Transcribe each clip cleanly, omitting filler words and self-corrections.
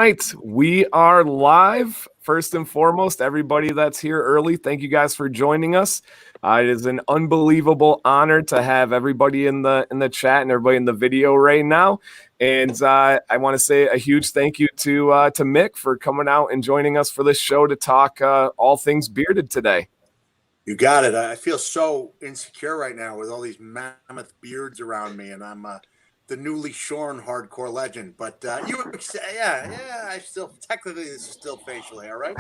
right, we are live. First and foremost, everybody that's here early, thank you guys for joining us. It is an unbelievable honor to have everybody in the chat and everybody in the video right now. And I want to say a huge thank you to Mick for coming out and joining us for this show to talk all things bearded today. You got it. I feel so insecure right now with all these mammoth beards around me, and I'm the newly shorn hardcore legend. But I still technically this is still facial hair, right?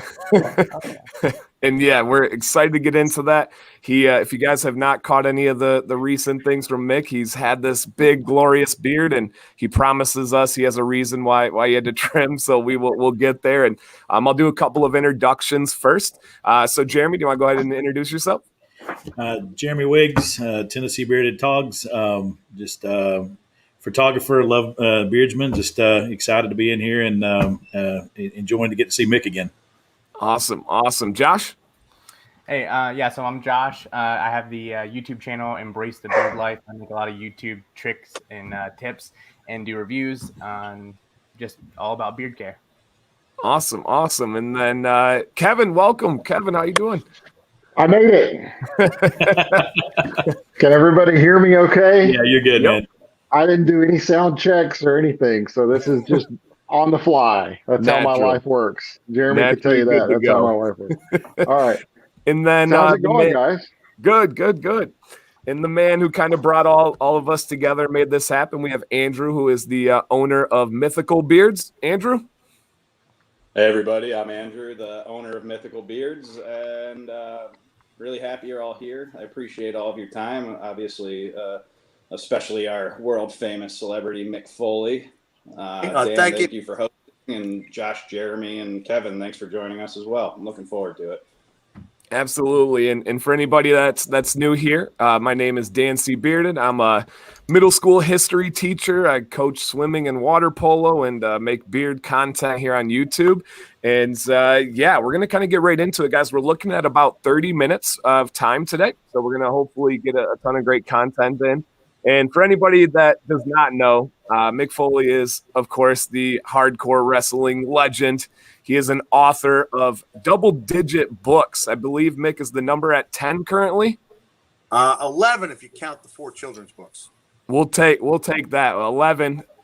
And yeah, we're excited to get into that. He, if you guys have not caught any of the recent things from Mick, he's had this big glorious beard, and he promises us he has a reason why he had to trim. So we'll get there, and I'll do a couple of introductions first. So Jeremy, do you want to go ahead and introduce yourself? Jeremy Wiggs, Tennessee Bearded Togs, photographer, love beardsman. Just excited to be in here and enjoying to get to see Mick again. Awesome. Josh? Hey, so I'm Josh. I have the YouTube channel Embrace the Beard Life. I make a lot of YouTube tricks and tips and do reviews on just all about beard care. Awesome. And then Kevin, welcome. Kevin, how you doing? I made it. Can everybody hear me okay? Yeah, you're good, man. I didn't do any sound checks or anything, so this is just on the fly. That's how my life works. Jeremy can tell you that. That's how my life works. All right. And then how's it going, guys? Good. And the man who kind of brought all of us together, made this happen, we have Andrew, who is the owner of Mythical Beards. Andrew? Hey, everybody. I'm Andrew, the owner of Mythical Beards, and really happy you're all here. I appreciate all of your time, obviously, especially our world-famous celebrity, Mick Foley. Dan, thank you for hosting, and Josh, Jeremy, and Kevin, thanks for joining us as well. I'm looking forward to it. Absolutely. And for anybody that's new here, my name is Dan C. Bearded. I'm a middle school history teacher. I coach swimming and water polo and make beard content here on YouTube. And we're going to kind of get right into it, guys. We're looking at about 30 minutes of time today. So we're going to hopefully get a ton of great content in. And for anybody that does not know, Mick Foley is, of course, the hardcore wrestling legend. He is an author of double-digit books. I believe Mick is the number at 10 currently. 11 if you count the 4 children's books. We'll take that.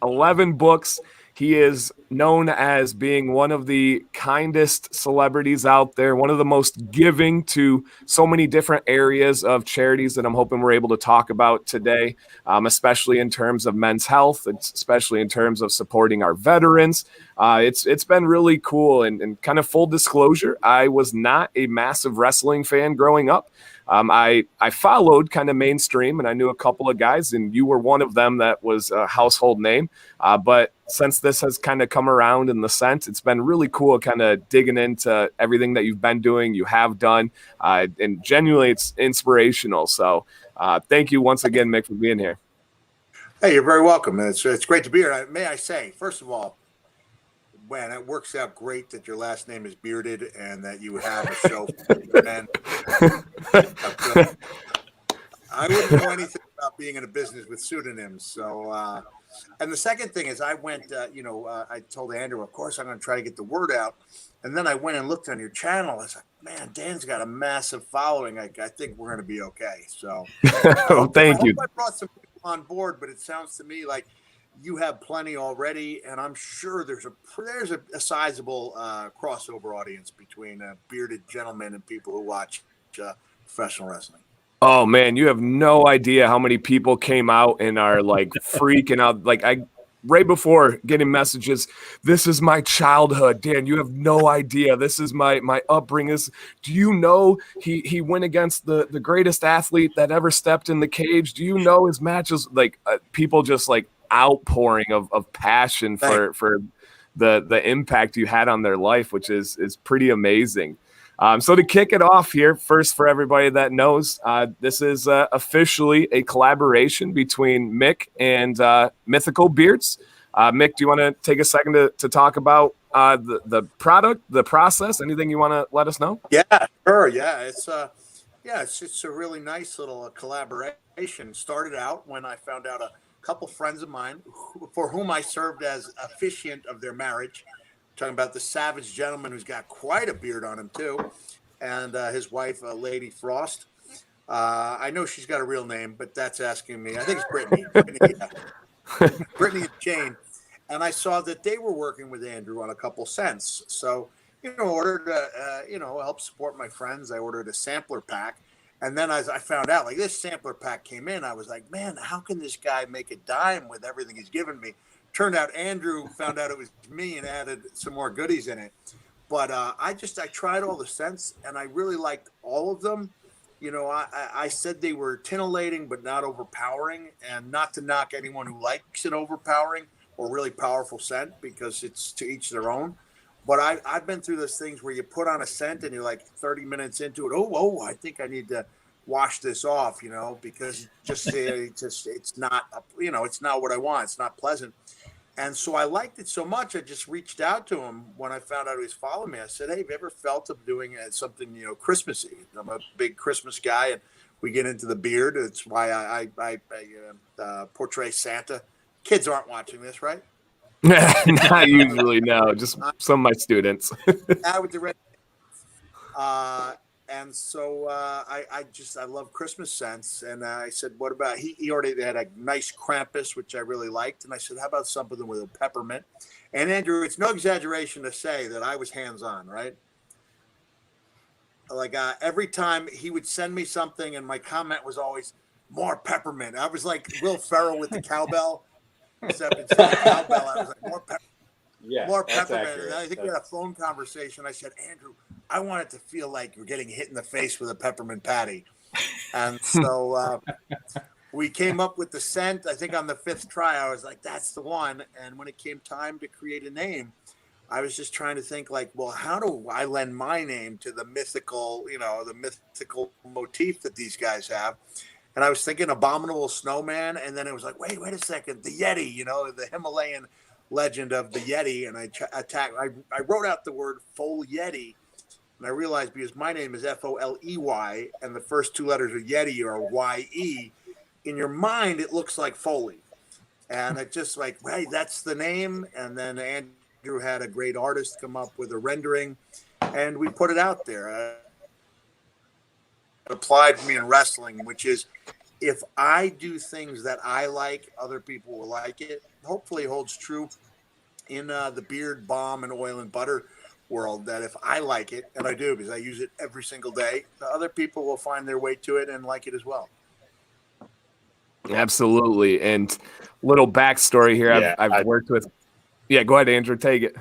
11 books. He is known as being one of the kindest celebrities out there, one of the most giving to so many different areas of charities that I'm hoping we're able to talk about today, especially in terms of men's health, especially in terms of supporting our veterans. It's been really cool. And kind of full disclosure, I was not a massive wrestling fan growing up. I followed kind of mainstream, and I knew a couple of guys, and you were one of them that was a household name. But since this has kind of come around in the sense, it's been really cool kind of digging into everything that you've been doing, you have done, and genuinely it's inspirational. So thank you once again, Mick, for being here. Hey, you're very welcome. It's great to be here. May I say, first of all, man, it works out great that your last name is Bearded and that you have a show for men. I wouldn't know anything about being in a business with pseudonyms. So, and the second thing is I went, I told Andrew, of course, I'm going to try to get the word out. And then I went and looked on your channel. I was like, man, Dan's got a massive following. I think we're going to be okay. So thank you. I brought some people on board, but it sounds to me like you have plenty already, and I'm sure there's a sizable crossover audience between bearded gentlemen and people who watch professional wrestling. Oh man, you have no idea how many people came out and are like freaking out. Like right before getting messages, this is my childhood, Dan. You have no idea. This is my upbringing. Do you know he went against the greatest athlete that ever stepped in the cage? Do you know his matches? Like people just like outpouring of passion for the impact you had on their life, which is pretty amazing. So to kick it off here, first for everybody that knows, this is officially a collaboration between Mick and Mythical Beards. Mick, do you want to take a second to talk about the product, the process, anything you want to let us know? Yeah, sure. Yeah, it's a really nice little collaboration. Started out when I found out a couple friends of mine for whom I served as officiant of their marriage talking about the savage gentleman who's got quite a beard on him too, and his wife, Lady Frost. I know she's got a real name, but that's asking me. I think it's Brittany. Brittany and Jane. And I saw that they were working with Andrew on a couple scents. So, in order to, help support my friends, I ordered a sampler pack. And then as I found out, like this sampler pack came in, I was like, man, how can this guy make a dime with everything he's given me? Turned out Andrew found out it was me and added some more goodies in it. But I tried all the scents and I really liked all of them. I said they were titillating, but not overpowering, and not to knock anyone who likes an overpowering or really powerful scent, because it's to each their own. But I've been through those things where you put on a scent and you're like 30 minutes into it. Oh, I think I need to wash this off, because it's not, it's not what I want. It's not pleasant. And so I liked it so much, I just reached out to him when I found out he was following me. I said, hey, have you ever felt of doing something, Christmassy? I'm a big Christmas guy, and we get into the beard. It's why I portray Santa. Kids aren't watching this, right? Not usually, no. Just some of my students. With the red. And so I love Christmas scents. And I said, what about, he already had a nice Krampus, which I really liked. And I said, how about something with a peppermint? And Andrew, it's no exaggeration to say that I was hands-on, right? Like every time he would send me something and my comment was always more peppermint. I was like Will Ferrell with the cowbell. Except instead of cowbell, I was like more peppermint. Yeah, more peppermint. And I think we had a phone conversation. I said, Andrew, I want it to feel like you're getting hit in the face with a peppermint patty. And so we came up with the scent. I think on the 5th try, I was like, that's the one. And when it came time to create a name, I was just trying to think like, well, how do I lend my name to the mythical, the mythical motif that these guys have? And I was thinking Abominable Snowman. And then it was like, wait a second, the Yeti, the Himalayan legend of the Yeti. And I wrote out the word Foley. And I realized because my name is Foley and the first 2 letters of Yeti are YE, in your mind, it looks like Foley. And it just like, hey, that's the name. And then Andrew had a great artist come up with a rendering and we put it out there. Applied for me in wrestling, which is if I do things that I like, other people will like it. Hopefully holds true in the beard, balm, and oil and butter world, that if I like it, and I do because I use it every single day, the other people will find their way to it and like it as well. Absolutely. And little backstory here. Yeah, I've worked with. Yeah, go ahead, Andrew. Take it.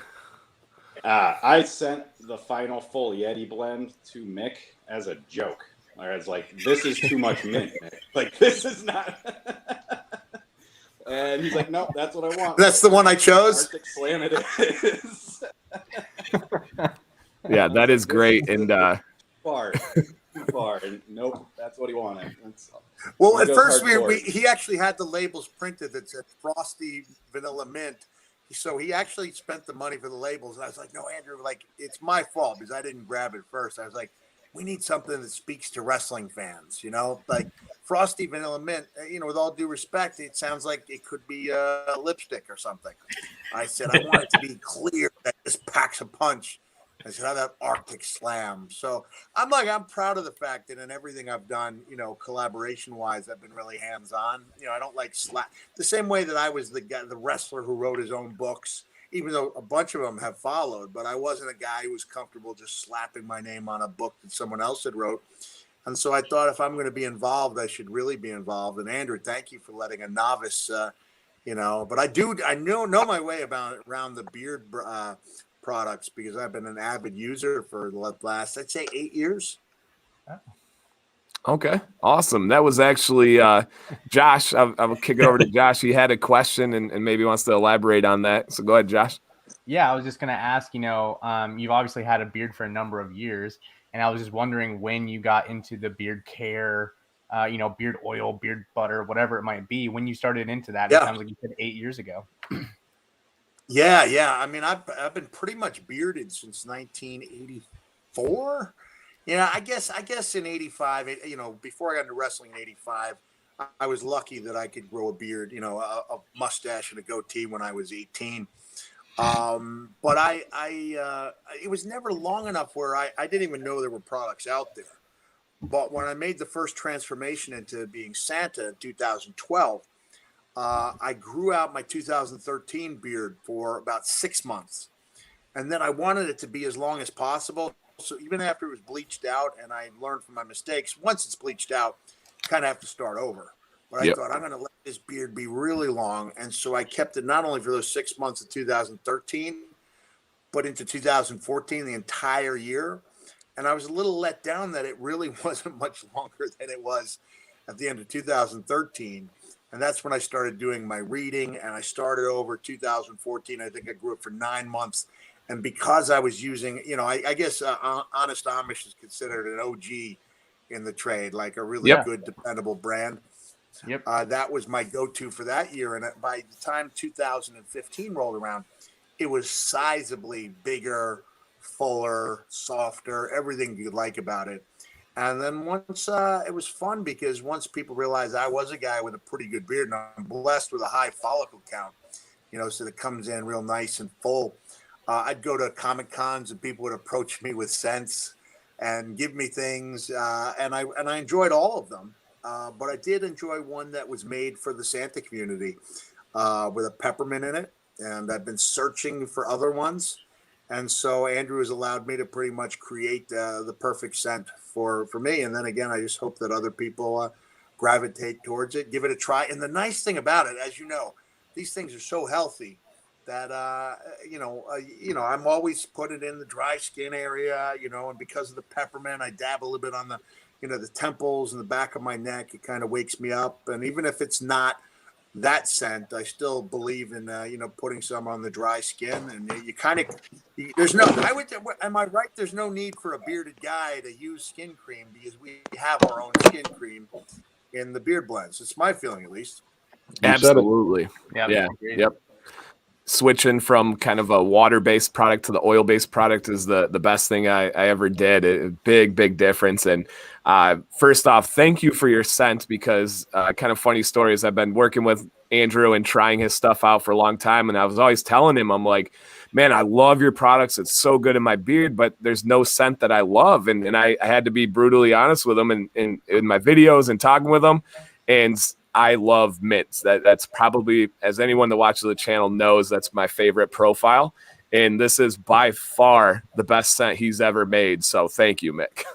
I sent the final full Yeti blend to Mick as a joke. I was like, this is too much mint, Mick. Like, this is not. And he's like, no, that's what I want. That's the one I chose. Arctic Slam it is. Yeah, that is great. And too far. And nope, that's what he wanted. Well, at first he actually had the labels printed that said Frosty Vanilla Mint. So he actually spent the money for the labels. And I was like, no, Andrew, like, it's my fault because I didn't grab it first. I was like, we need something that speaks to wrestling fans, like Frosty Vanilla Mint, with all due respect, it sounds like it could be a lipstick or something. I said, I want it to be clear that this packs a punch. I said, how about Arctic Slam? So I'm proud of the fact that in everything I've done, collaboration wise, I've been really hands on. I don't like slap the same way that I was the wrestler who wrote his own books, even though a bunch of them have followed, but I wasn't a guy who was comfortable just slapping my name on a book that someone else had wrote. And so I thought if I'm going to be involved, I should really be involved. And Andrew, thank you for letting a novice, but I know my way around the beard products because I've been an avid user for the last, I'd say 8 years. Okay, awesome. That was actually Josh. I'll kick it over to Josh. He had a question and maybe wants to elaborate on that. So go ahead, Josh. Yeah, I was just going to ask, you've obviously had a beard for a number of years, and I was just wondering when you got into the beard care, beard oil, beard butter, whatever it might be, when you started into that. Yeah. It sounds like you said 8 years ago. Yeah. I mean, I've been pretty much bearded since 1984. Yeah, I guess in 85, before I got into wrestling in 85, I was lucky that I could grow a beard, a mustache and a goatee when I was 18. But it was never long enough where I didn't even know there were products out there. But when I made the first transformation into being Santa in 2012, I grew out my 2013 beard for about 6 months. And then I wanted it to be as long as possible. So even after it was bleached out and I learned from my mistakes, once it's bleached out, you kind of have to start over. But I thought I'm going to let this beard be really long. And so I kept it not only for those 6 months of 2013, but into 2014, the entire year. And I was a little let down that it really wasn't much longer than it was at the end of 2013. And that's when I started doing my reading, and I started over 2014. I think I grew it for 9 months. And because I was using, I guess Honest Amish is considered an OG in the trade, like a really good, dependable brand. Yep. That was my go-to for that year. And by the time 2015 rolled around, it was sizably bigger, fuller, softer, everything you like about it. And then once it was fun because once people realized I was a guy with a pretty good beard, and I'm blessed with a high follicle count, so that comes in real nice and full. I'd go to Comic Cons and people would approach me with scents and give me things, and I enjoyed all of them. But I did enjoy one that was made for the Santa community with a peppermint in it, and I've been searching for other ones. And so Andrew has allowed me to pretty much create the perfect scent for me. And then again, I just hope that other people gravitate towards it, give it a try. And the nice thing about it, as you know, these things are so healthy that, I'm always put it in the dry skin area, and because of the peppermint, I dab a little bit on the, the temples and the back of my neck. It kind of wakes me up. And even if it's not that scent, I still believe in putting some on the dry skin, and you kind of am I right, there's no need for a bearded guy to use skin cream because we have our own skin cream in the beard blends. It's my feeling, at least. Absolutely. Yep. Switching from kind of a water-based product to the oil-based product is the best thing I ever did. Big difference. And first off, thank you for your scent, because kind of funny story is I've been working with Andrew and trying his stuff out for a long time. And I was always telling him, I'm like, man, I love your products. It's so good in my beard, but there's no scent that I love. And I had to be brutally honest with him in my videos and talking with him. And I love mints. That's probably, as anyone that watches the channel knows, that's my favorite profile. And this is by far the best scent he's ever made. So thank you, Mick.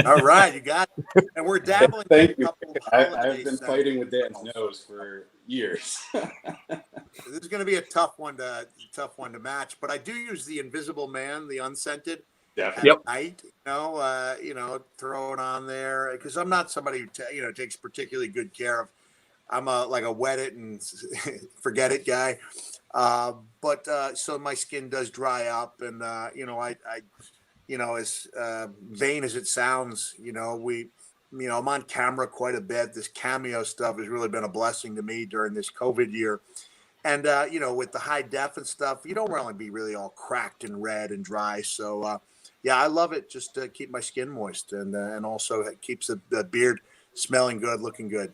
All right, you got it. And we're dabbling. Thank you. I've been fighting with Dan's nose for years. This is going to be a tough one to match, but I do use the Invisible Man, the unscented. Definitely. Night, throw it on there because I'm not somebody who takes particularly good care of. I'm like a wet it and forget it guy. But so my skin does dry up, and I as vain as it sounds, I'm on camera quite a bit. This cameo stuff has really been a blessing to me during this COVID year. And, with the high def and stuff, you don't want to be really all cracked and red and dry. So, I love it just to keep my skin moist, and also it keeps the beard smelling good, looking good.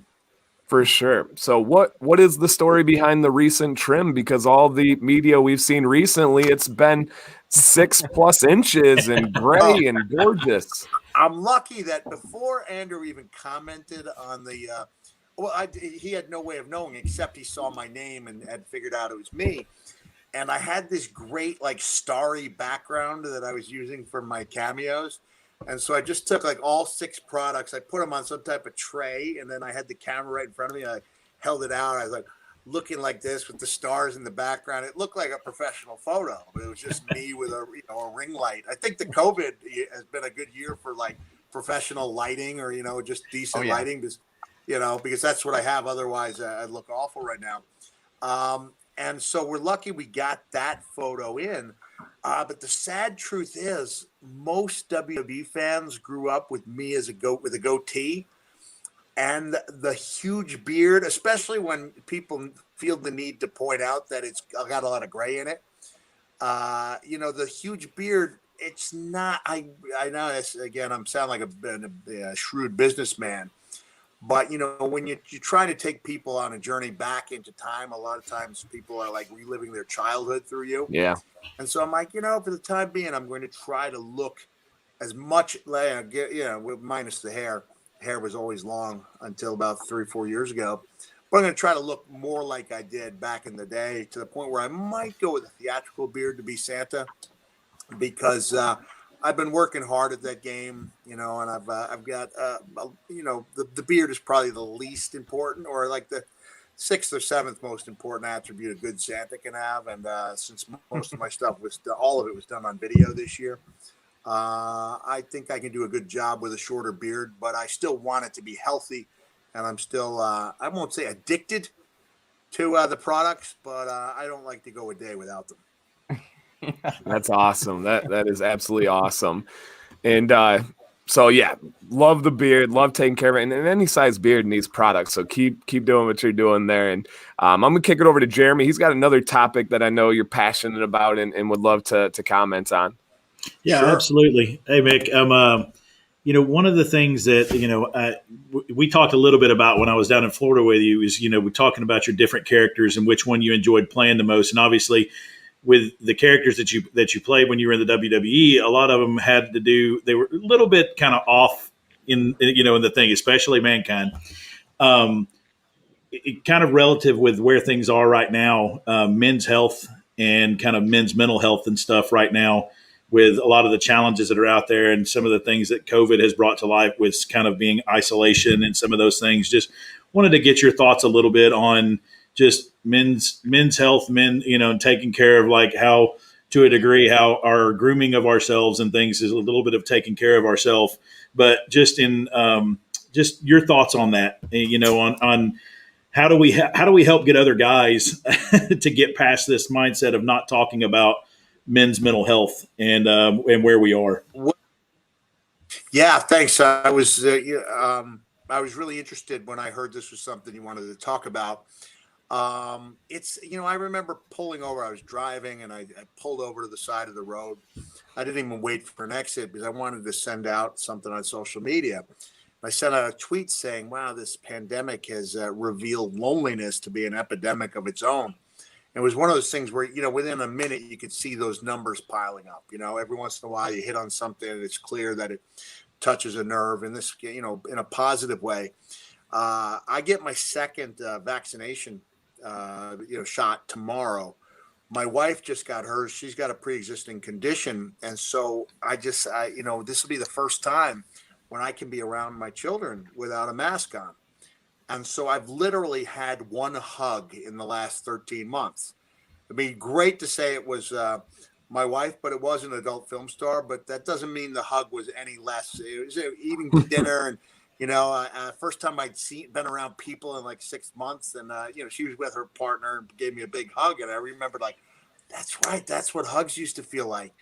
For sure. So what is the story behind the recent trim? Because all the media we've seen recently, it's been 6+ inches and gray and gorgeous. I'm lucky that before Andrew even commented on the he had no way of knowing except he saw my name and had figured out it was me. And I had this great like starry background that I was using for my cameos. And so I just took like all 6 products. I put them on some type of tray, and then I had the camera right in front of me. I held it out. I was like looking like this with the stars in the background. It looked like a professional photo, but it was just me with a ring light. I think the COVID has been a good year for like professional lighting or just decent lighting, because that's what I have. Otherwise, I look awful right now. And so we're lucky we got that photo in. But the sad truth is most WWE fans grew up with me as with a goatee, and the huge beard, especially when people feel the need to point out that it's got a lot of gray in it. The huge beard, it's not, I know this again, I'm sounding like a shrewd businessman, But when you try to take people on a journey back into time, a lot of times people are like reliving their childhood through you. Yeah. And so I'm like, for the time being, I'm going to try to look as much like, minus the hair. Hair was always long until about 3-4 years ago. But I'm going to try to look more like I did back in the day, to the point where I might go with a theatrical beard to be Santa, because I've been working hard at that game, and I've got the beard is probably the least important, or like the 6th or 7th most important attribute a good Santa can have. And since most of my stuff all of it was done on video this year, I think I can do a good job with a shorter beard, but I still want it to be healthy. And I'm still, I won't say addicted to the products, but I don't like to go a day without them. That's awesome. That is absolutely awesome. And so yeah, love the beard, love taking care of it, and any size beard needs products. So keep doing what you're doing there. And I'm gonna kick it over to Jeremy. He's got another topic that I know you're passionate about and would love to comment on. Yeah, sure. Absolutely. Hey, Mick. One of the things that we talked a little bit about when I was down in Florida with you is we're talking about your different characters and which one you enjoyed playing the most, and obviously, with the characters that you played when you were in the WWE, a lot of them they were a little bit kind of off in the thing, especially Mankind. It kind of relative with where things are right now, men's health and kind of men's mental health and stuff right now, with a lot of the challenges that are out there and some of the things that COVID has brought to life with kind of being isolation and some of those things. Just wanted to get your thoughts a little bit on just men's health, and taking care of, like, how, to a degree, how our grooming of ourselves and things is a little bit of taking care of ourselves, but just in just your thoughts on that, on how do we help get other guys to get past this mindset of not talking about men's mental health and where we are. Yeah, thanks. I was really interested when I heard this was something you wanted to talk about. It's, I remember pulling over. I was driving and I pulled over to the side of the road. I didn't even wait for an exit because I wanted to send out something on social media. I sent out a tweet saying, wow, this pandemic has revealed loneliness to be an epidemic of its own. It was one of those things where, within a minute, you could see those numbers piling up. Every once in a while you hit on something and it's clear that it touches a nerve, and this, in a positive way. I get my second vaccination, shot tomorrow. My wife just got hers. She's got a pre-existing condition. And so this will be the first time when I can be around my children without a mask on. And so I've literally had one hug in the last 13 months. It'd be great to say it was my wife, but it was an adult film star. But that doesn't mean the hug was any less. It was eating dinner, and first time I'd been around people in like 6 months, and she was with her partner and gave me a big hug, and I remembered, like, that's right, that's what hugs used to feel like.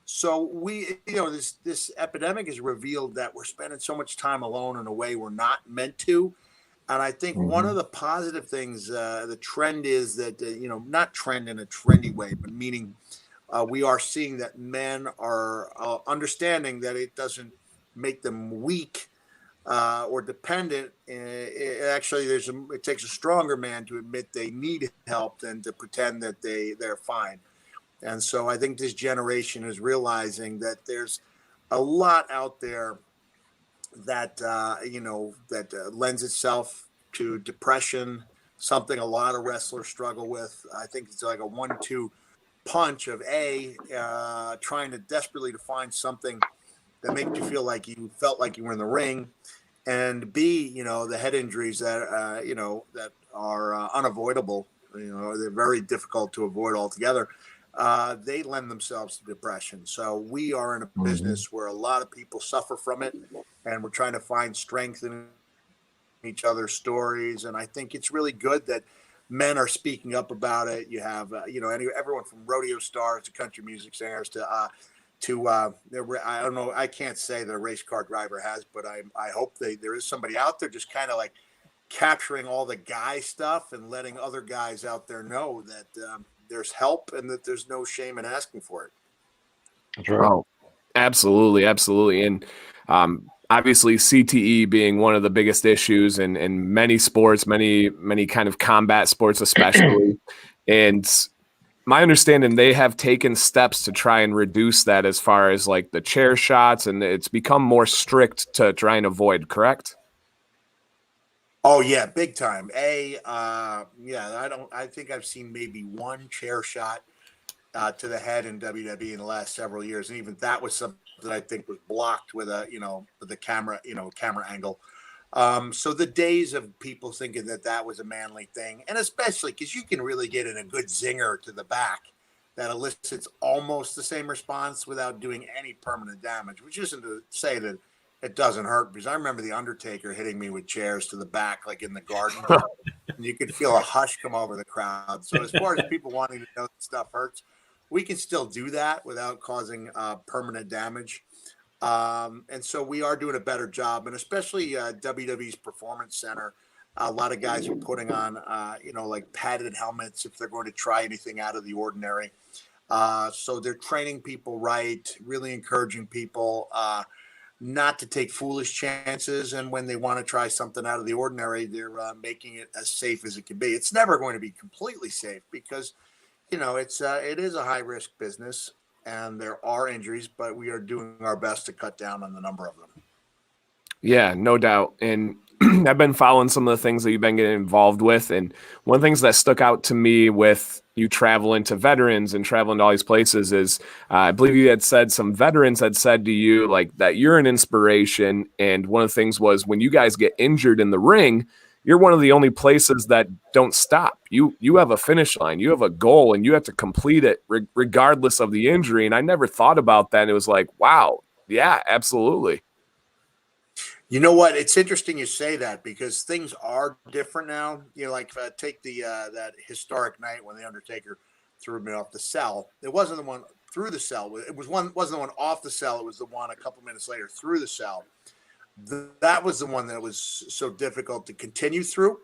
So we, this epidemic has revealed that we're spending so much time alone in a way we're not meant to. And I think one of the positive things, the trend is that, not trend in a trendy way, but meaning we are seeing that men are understanding that it doesn't make them weak or dependent. Actually, it takes a stronger man to admit they need help than to pretend that they're fine. And so I think this generation is realizing that there's a lot out there that lends itself to depression, something a lot of wrestlers struggle with. I think it's like a 1-2 punch of trying to desperately to find something that makes you feel like you felt like you were in the ring, and B, the head injuries that that are unavoidable. They're very difficult to avoid altogether. They lend themselves to depression. So we are in a business where a lot of people suffer from it, and we're trying to find strength in each other's stories. And I think it's really good that men are speaking up about it. You have, everyone from rodeo stars to country music singers to I don't know, I can't say that a race car driver has, but I hope there is somebody out there just kind of like capturing all the guy stuff and letting other guys out there know that there's help and that there's no shame in asking for it. That's right. Oh, absolutely. And obviously CTE being one of the biggest issues in many sports, many kind of combat sports especially. And my understanding, they have taken steps to try and reduce that as far as like the chair shots, and it's become more strict to try and avoid, correct? Oh yeah, big time. I think I've seen maybe one chair shot to the head in WWE in the last several years, and even that was something that I think was blocked with with the camera, camera angle. So the days of people thinking that was a manly thing, and especially because you can really get in a good zinger to the back that elicits almost the same response without doing any permanent damage, which isn't to say that it doesn't hurt, because I remember the Undertaker hitting me with chairs to the back, like in the garden, and you could feel a hush come over the crowd. So as far as people wanting to know that stuff hurts, we can still do that without causing permanent damage. And so we are doing a better job, and especially WWE's Performance Center. A lot of guys are putting on, like padded helmets if they're going to try anything out of the ordinary. So they're training people right, really encouraging people not to take foolish chances. And when they want to try something out of the ordinary, they're making it as safe as it can be. It's never going to be completely safe because, it is a high risk business and there are injuries, but we are doing our best to cut down on the number of them. Yeah, no doubt. And I've been following some of the things that you've been getting involved with. And one of the things that stuck out to me with you traveling to veterans and traveling to all these places is I believe you had said some veterans had said to you like that you're an inspiration. And one of the things was when you guys get injured in the ring, you're one of the only places that don't stop. You have a finish line, you have a goal, and you have to complete it regardless of the injury. And I never thought about that. And it was like, wow, yeah, absolutely. You know what? It's interesting you say that because things are different now. Like take the that historic night when the Undertaker threw me off the cell. It wasn't the one through the cell. It wasn't the one off the cell. It was the one a couple minutes later through the cell. That was the one that was so difficult to continue through.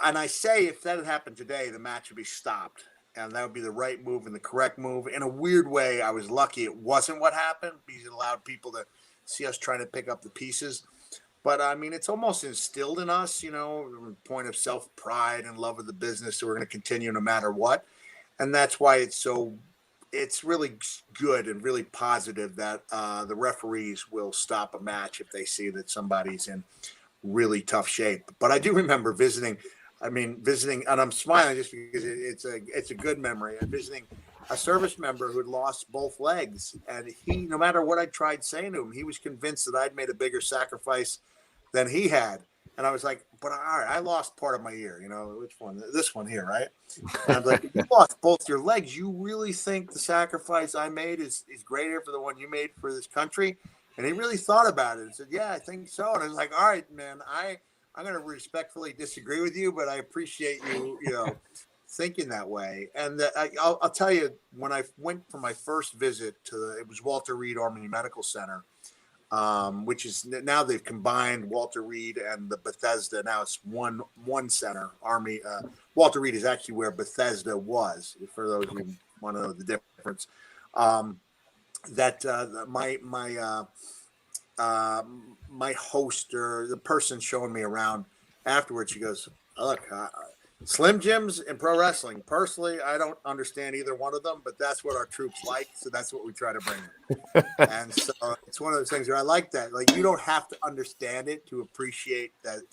And I say if that had happened today, the match would be stopped. And that would be the right move and the correct move. In a weird way, I was lucky it wasn't what happened because it allowed people to see us trying to pick up the pieces. But I mean, it's almost instilled in us, point of self-pride and love of the business. So we're going to continue no matter what. And that's why it's really good and really positive that the referees will stop a match if they see that somebody's in really tough shape. But I do remember visiting, and I'm smiling just because it's a good memory. I'm visiting a service member who had lost both legs, and he, no matter what I tried saying to him, he was convinced that I'd made a bigger sacrifice than he had. And I was like, but all right, I lost part of my ear, which one? This one here, right? And I was like, you lost both your legs. You really think the sacrifice I made is greater for the one you made for this country? And he really thought about it and said, yeah, I think so. And I was like, all right, man, I'm going to respectfully disagree with you, but I appreciate you, thinking that way. And I'll tell you, when I went for my first visit it was Walter Reed Army Medical Center, which is now they've combined Walter Reed and the Bethesda. Now it's one center. Army Walter Reed is actually where Bethesda was. For those who want to know the difference, my host or the person showing me around afterwards, she goes, "Look, Slim Jims and pro wrestling. Personally, I don't understand either one of them, but that's what our troops like, so that's what we try to bring them." And so it's one of those things where I like that. Like, you don't have to understand it to appreciate that.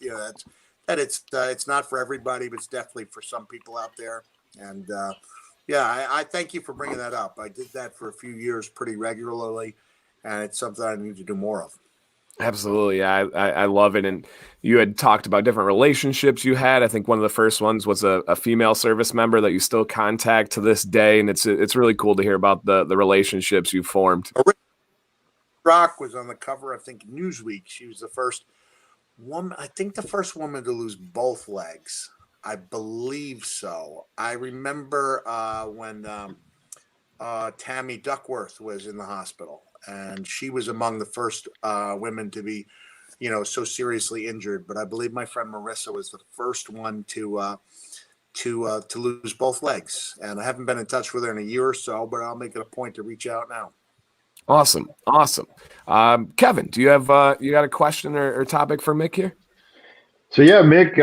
It's not for everybody, but it's definitely for some people out there. And I thank you for bringing that up. I did that for a few years pretty regularly, and it's something I need to do more of. Absolutely. I love it. And you had talked about different relationships you had. I think one of the first ones was a female service member that you still contact to this day. And it's really cool to hear about the relationships you formed. Rock was on the cover, I think, Newsweek. She was the first woman, I think the first woman to lose both legs. I believe so. I remember when Tammy Duckworth was in the hospital. And she was among the first women to be, so seriously injured. But I believe my friend Marissa was the first one to lose both legs. And I haven't been in touch with her in a year or so, but I'll make it a point to reach out now. Awesome. Kevin, do you have you got a question or topic for Mick here? So yeah, Mick,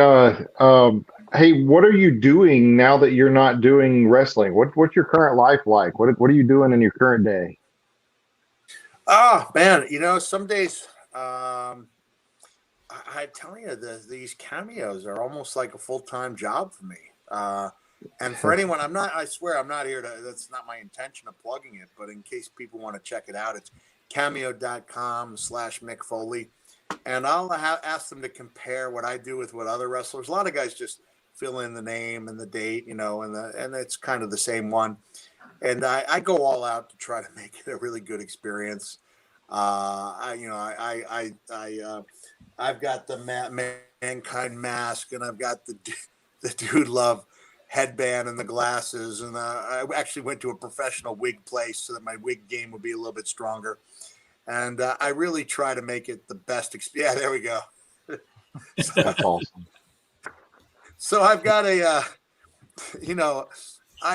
hey, what are you doing now that you're not doing wrestling? What's your current life like? What are you doing in your current day? Oh man, some days I tell you, these cameos are almost like a full-time job for me. And for anyone, I swear I'm not here that's not my intention of plugging it, but in case people want to check it out, it's cameo.com/Mick Foley. And I'll ask them to compare what I do with what other wrestlers. A lot of guys just fill in the name and the date, and it's kind of the same one. And I go all out to try to make it a really good experience. I've got the Mankind mask, and I've got the Dude Love headband and the glasses. And I actually went to a professional wig place so that my wig game would be a little bit stronger. And I really try to make it the best experience. Yeah, there we go. That's awesome. So I've got I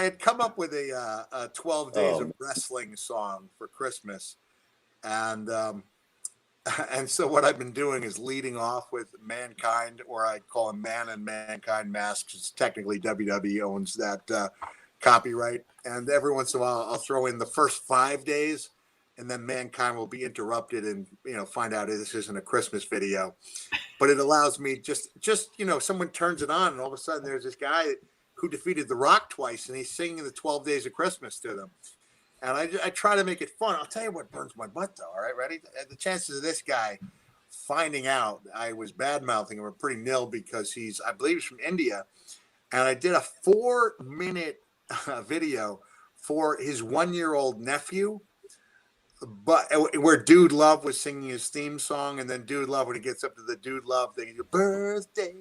had come up with a 12 Days of Wrestling song for Christmas. And so what I've been doing is leading off with Mankind, or I call him Man and Mankind masks. It's technically WWE owns that copyright. And every once in a while, I'll throw in the first 5 days, and then Mankind will be interrupted and, find out this isn't a Christmas video. But it allows me just someone turns it on, and all of a sudden there's this guy who defeated The Rock twice, and he's singing the 12 Days of Christmas to them. And I try to make it fun. I'll tell you what burns my butt, though. All right, ready? The chances of this guy finding out I was bad-mouthing him are pretty nil, because I believe he's from India. And I did a 4-minute video for his 1-year-old nephew, but where Dude Love was singing his theme song. And then Dude Love, when he gets up to the Dude Love thing, your birthday,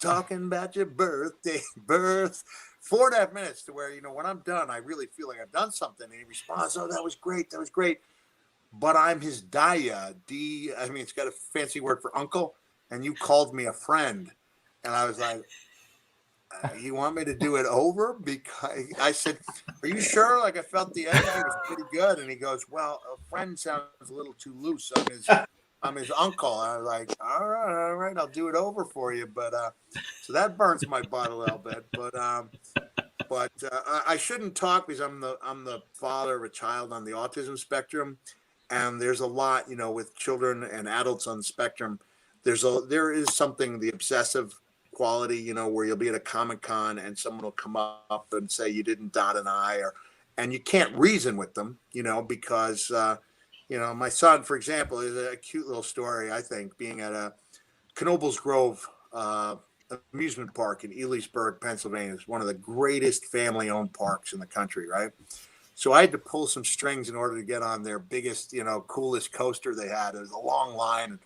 talking about your birthday, 4.5 minutes, to where, when I'm done, I really feel like I've done something. And he responds, "Oh, that was great. That was great." But I'm his Daya, it's got a fancy word for uncle. And you called me a friend. And I was like, you want me to do it over? Because I said, "Are you sure?" Like, I felt the energy was pretty good. And he goes, "Well, a friend sounds a little too loose. I'm his uncle." And I was like, all right, I'll do it over for you. But so that burns my butt a little bit. But I shouldn't talk, because I'm the father of a child on the autism spectrum, and there's a lot, with children and adults on the spectrum. There is something, the obsessive quality, where you'll be at a Comic-Con and someone will come up and say you didn't dot an I, and you can't reason with them, because my son, for example, is a cute little story, I think, being at a Knoebels Grove amusement park in Elysburg, Pennsylvania. It's one of the greatest family-owned parks in the country, right? So I had to pull some strings in order to get on their biggest, coolest coaster they had. It was a long line,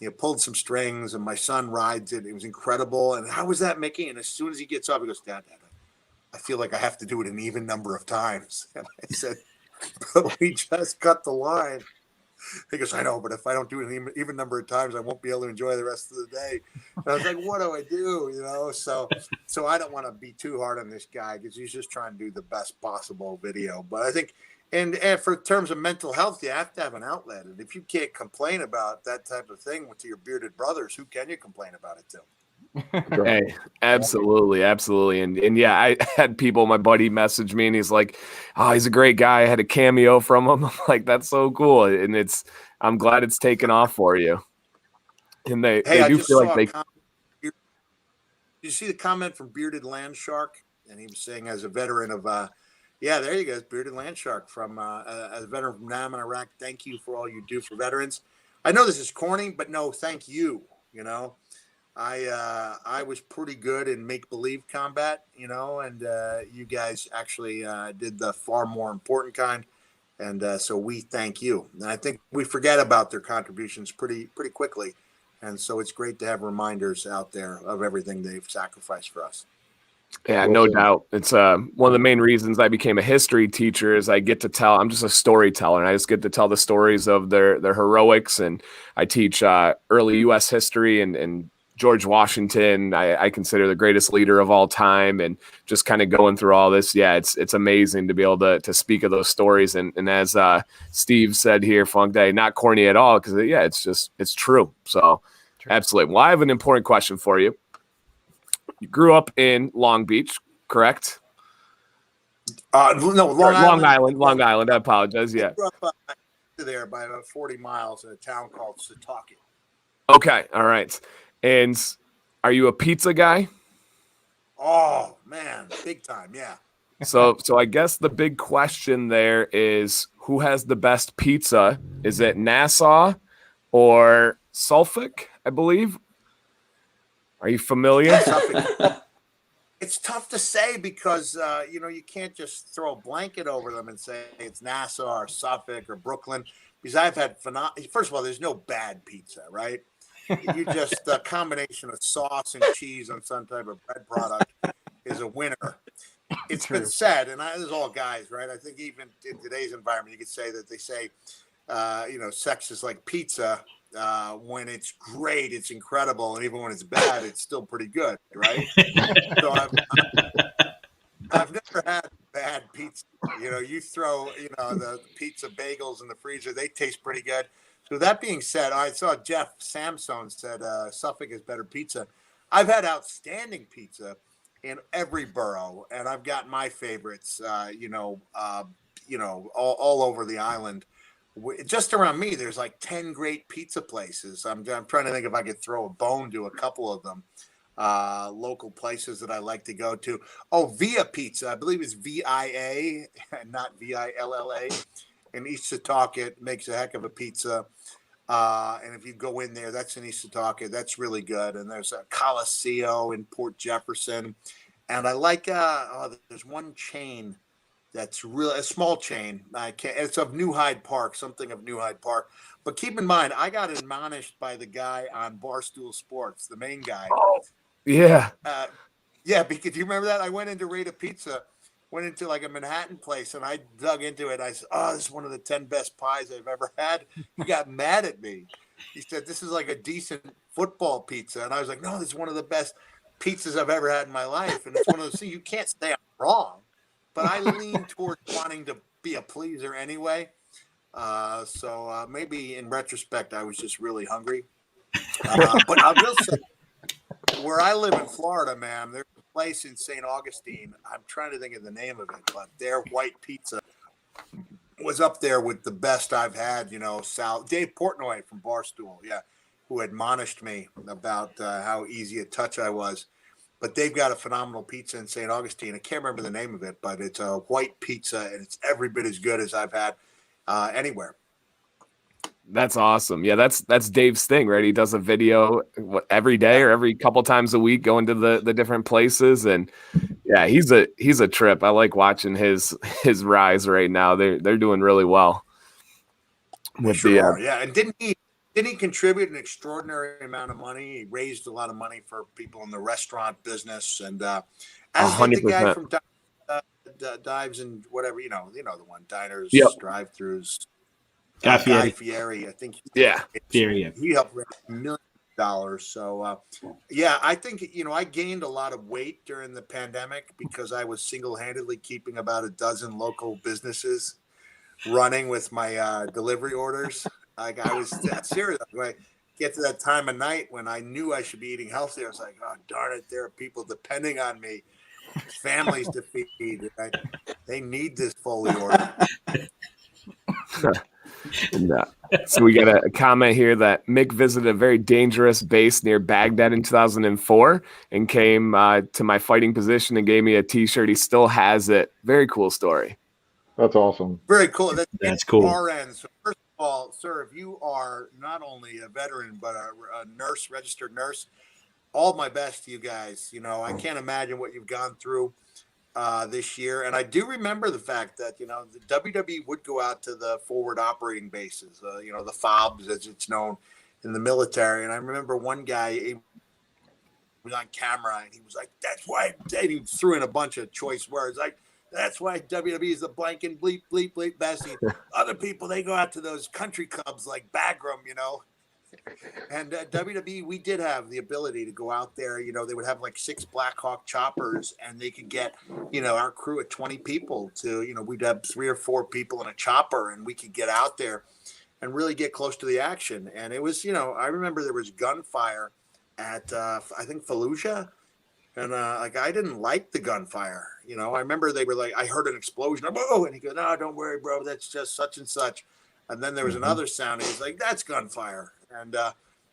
and pulled some strings, and my son rides it. It was incredible. And how was that, Mickey? And as soon as he gets up, he goes, "Dad, I feel like I have to do it an even number of times." And I said, "But we just cut the line." He goes, "I know, but if I don't do it an even number of times, I won't be able to enjoy the rest of the day." And I was like, "What do I do?" So I don't want to be too hard on this guy, because he's just trying to do the best possible video. But I think, and for terms of mental health, you have to have an outlet. And if you can't complain about that type of thing to your bearded brothers, who can you complain about it to? Hey, absolutely. And yeah, I had people, my buddy message me, and he's like, "Oh, he's a great guy. I had a cameo from him." I'm like, "That's so cool." And I'm glad it's taken off for you. And they do feel like they. Did you see the comment from Bearded Land Shark? And he was saying, as a veteran of, yeah, there you go, Bearded Land Shark, from as a veteran from Nam and Iraq, "Thank you for all you do for veterans." I know this is corny, but no, thank you. I was pretty good in make-believe combat, and you guys actually did the far more important kind. And so we thank you. And I think we forget about their contributions pretty quickly. And so it's great to have reminders out there of everything they've sacrificed for us. Yeah, no doubt. It's one of the main reasons I became a history teacher is I get to tell. I'm just a storyteller, and I just get to tell the stories of their heroics. And I teach early U.S. history and George Washington, I consider the greatest leader of all time, and just kind of going through all this. Yeah, it's amazing to be able to speak of those stories. And as Steve said here, Funk Day, not corny at all, because yeah, it's true. So absolutely. Well, I have an important question for you. You grew up in Long Beach, correct? No, Long Island. Long Island. I apologize. Yeah. I grew up there by about 40 miles in a town called Setauket. Okay. All right. And are you a pizza guy? Oh man, big time, yeah. So I guess the big question there is, who has the best pizza? Is it Nassau or Suffolk, I believe? Are you familiar? It's tough to say because you can't just throw a blanket over them and say it's Nassau or Suffolk or Brooklyn, because I've had first of all, there's no bad pizza, right? You just a combination of sauce and cheese on some type of bread product is a winner. It's been said, and this is all guys, right? I think even in today's environment, you could say that they say, sex is like pizza. When it's great, it's incredible, and even when it's bad, it's still pretty good, right? So I've never had bad pizza. You throw the pizza bagels in the freezer; they taste pretty good. So that being said, I saw Jeff Samson said Suffolk is better pizza. I've had outstanding pizza in every borough, and I've got my favorites. All over the island. Just around me, there's like 10 great pizza places. I'm trying to think if I could throw a bone to a couple of them. Local places that I like to go to. Oh, Via Pizza. I believe it's VIA, not VILLA. In East Setauket, makes a heck of a pizza. And if you go in there, that's in East Setauket. That's really good. And there's a Coliseo in Port Jefferson. And I like, there's one chain that's really a small chain. It's of New Hyde Park, something of New Hyde Park. But keep in mind, I got admonished by the guy on Barstool Sports, the main guy. Oh, yeah. Because do you remember that? I went in to rate a pizza, went into like a Manhattan place, and I dug into it. I said, this is one of the 10 best pies I've ever had. He got mad at me. He said, this is like a decent football pizza. And I was like, no, this is one of the best pizzas I've ever had in my life. And it's one of those things, you can't say I'm wrong. But I lean towards wanting to be a pleaser anyway. So maybe in retrospect, I was just really hungry. But I will say, where I live in Florida, man, there's a place in St. Augustine. I'm trying to think of the name of it, but their white pizza was up there with the best I've had. Dave Portnoy from Barstool, who admonished me about how easy a touch I was. But they've got a phenomenal pizza in St. Augustine. I can't remember the name of it, but it's a white pizza, and it's every bit as good as I've had anywhere. That's awesome. Yeah, that's Dave's thing, right? He does a video every day or every couple times a week, going to the different places, and yeah, he's a trip. I like watching his rise right now. They're doing really well. And didn't he contribute an extraordinary amount of money? He raised a lot of money for people in the restaurant business, and as did the guy from Dives and whatever, the one, diners, drive-throughs. Guy Fieri, I think. Fieri. He helped raise $1 million. So, I think, I gained a lot of weight during the pandemic because I was single-handedly keeping about a dozen local businesses running with my delivery orders. Like, I was serious. When I get to that time of night when I knew I should be eating healthy, I was like, oh, darn it, there are people depending on me, families to feed. They need this Foley order. No. So we got a comment here that Mick visited a very dangerous base near Baghdad in 2004 and came to my fighting position and gave me a T-shirt. He still has it. Very cool story. That's awesome. Very cool. That's cool. RN. So first of all, sir, if you are not only a veteran but a nurse, registered nurse, all my best to you guys. I can't imagine what you've gone through this year. And I do remember the fact that, the WWE would go out to the forward operating bases, the FOBs as it's known in the military. And I remember one guy, he was on camera and he was like, that's why, and he threw in a bunch of choice words like, that's why WWE is the blank and bleep, bleep, bleep best. Other people, they go out to those country clubs like Bagram, And WWE, we did have the ability to go out there. You know, they would have like 6 Black Hawk choppers, and they could get, you know, our crew at 20 people to, you know, we'd have 3 or 4 people in a chopper, and we could get out there and really get close to the action. And it was, you know, I remember there was gunfire at, I think, Fallujah. And like, I didn't like the gunfire. You know, I remember they were like, I heard an explosion. Oh, and he goes, no, don't worry, bro. That's just such and such. And then there was another sound. He was like, that's gunfire. And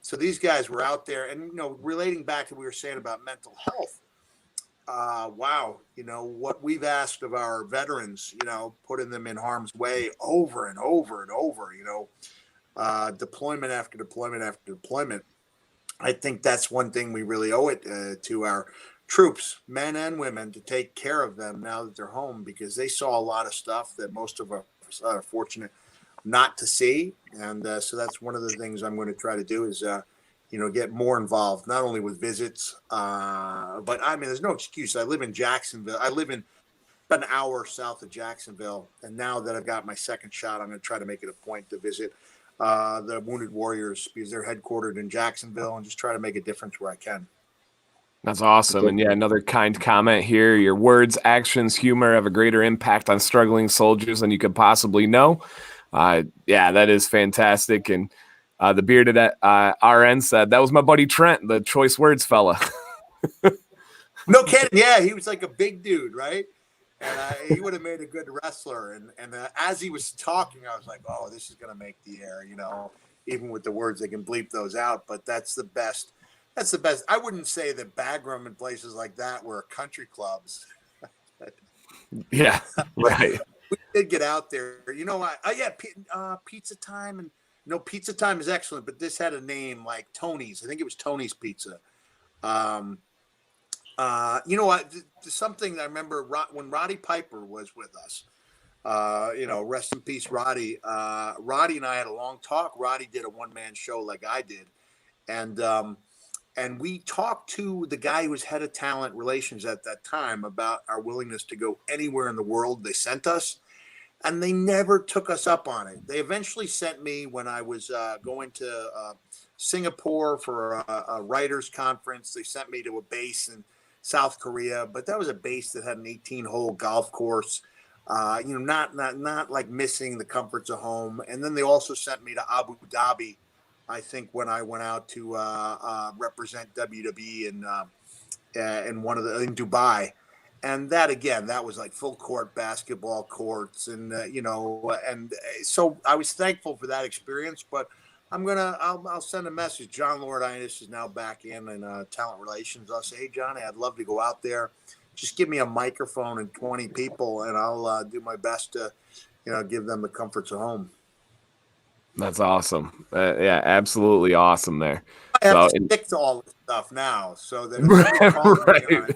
so these guys were out there. And, you know, relating back to what we were saying about mental health, wow, you know, what we've asked of our veterans, you know, putting them in harm's way over and over and over, you know, deployment after deployment after deployment. I think that's one thing we really owe it to our troops, men and women, to take care of them now that they're home, because they saw a lot of stuff that most of us are fortunate not to see. And so that's one of the things I'm going to try to do is, you know, get more involved, not only with visits, but I mean, there's no excuse. I live in Jacksonville. I live in about an hour south of Jacksonville. And now that I've got my second shot, I'm going to try to make it a point to visit the Wounded Warriors, because they're headquartered in Jacksonville, and just try to make a difference where I can. That's awesome. And yeah, another kind comment here. Your words, actions, humor have a greater impact on struggling soldiers than you could possibly know. Yeah, that is fantastic. And the bearded RN said, that was my buddy Trent, the choice words fella. No kidding. Yeah, he was like a big dude, right? And he would have made a good wrestler. And as he was talking, I was like, oh, this is going to make the air, you know, even with the words, they can bleep those out. But that's the best. That's the best. I wouldn't say that Bagram and places like that were country clubs. Yeah, right. We did get out there. You know what? Yeah, Pizza Time. And no, Pizza Time is excellent, but this had a name like Tony's. I think it was Tony's Pizza. You know what? Something I remember when Roddy Piper was with us. You know, rest in peace, Roddy. Roddy and I had a long talk. Roddy did a one-man show like I did, and we talked to the guy who was head of talent relations at that time about our willingness to go anywhere in the world they sent us, and they never took us up on it. They eventually sent me when I was going to Singapore for a writers conference. They sent me to a base in South Korea, but that was a base that had an 18-hole golf course. You know, not like missing the comforts of home. And then they also sent me to Abu Dhabi, I think, when I went out to represent WWE in Dubai. And that, again, that was like full court basketball courts, and you know, and so I was thankful for that experience. But I'll send a message. John Laurinaitis is now back in talent relations. I'll say, hey, Johnny, I'd love to go out there. Just give me a microphone and 20 people, and I'll do my best to, you know, give them the comforts of home. That's awesome. Yeah, absolutely awesome there. I have to stick to all this stuff now, so that right.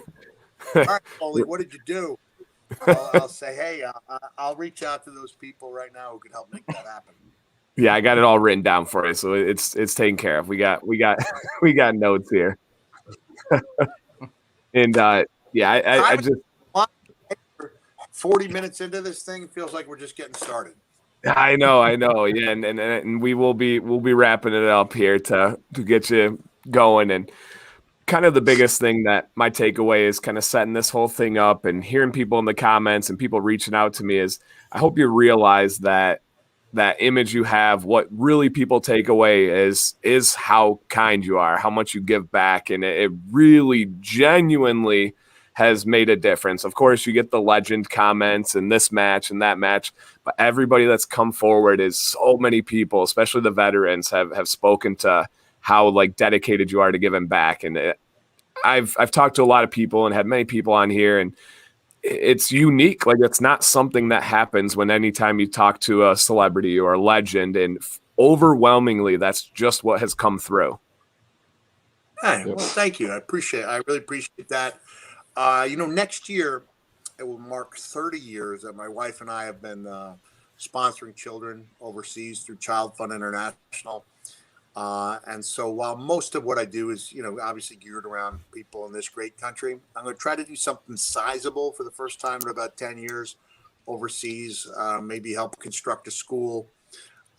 All right, Foley, what did you do? I'll say, hey, I'll reach out to those people right now who could help make that happen. Yeah, I got it all written down for you, so it's taken care of. We got notes here. And yeah, I just 40 minutes into this thing, feels like we're just getting started. I know. Yeah, and we'll be wrapping it up here to get you going. And kind of the biggest thing that my takeaway is kind of setting this whole thing up and hearing people in the comments and people reaching out to me is I hope you realize that image you have, what really people take away is how kind you are, how much you give back. And it really genuinely has made a difference. Of course, you get the legend comments and this match and that match, but everybody that's come forward is so many people, especially the veterans, have spoken to how like dedicated you are to giving back. And I've talked to a lot of people and had many people on here, and it's unique. Like, it's not something that happens when anytime you talk to a celebrity or a legend, and overwhelmingly, that's just what has come through. Hey, well, thank you. I really appreciate that. You know, next year it will mark 30 years that my wife and I have been sponsoring children overseas through Child Fund International. And so while most of what I do is, you know, obviously geared around people in this great country, I'm going to try to do something sizable for the first time in about 10 years overseas, maybe help construct a school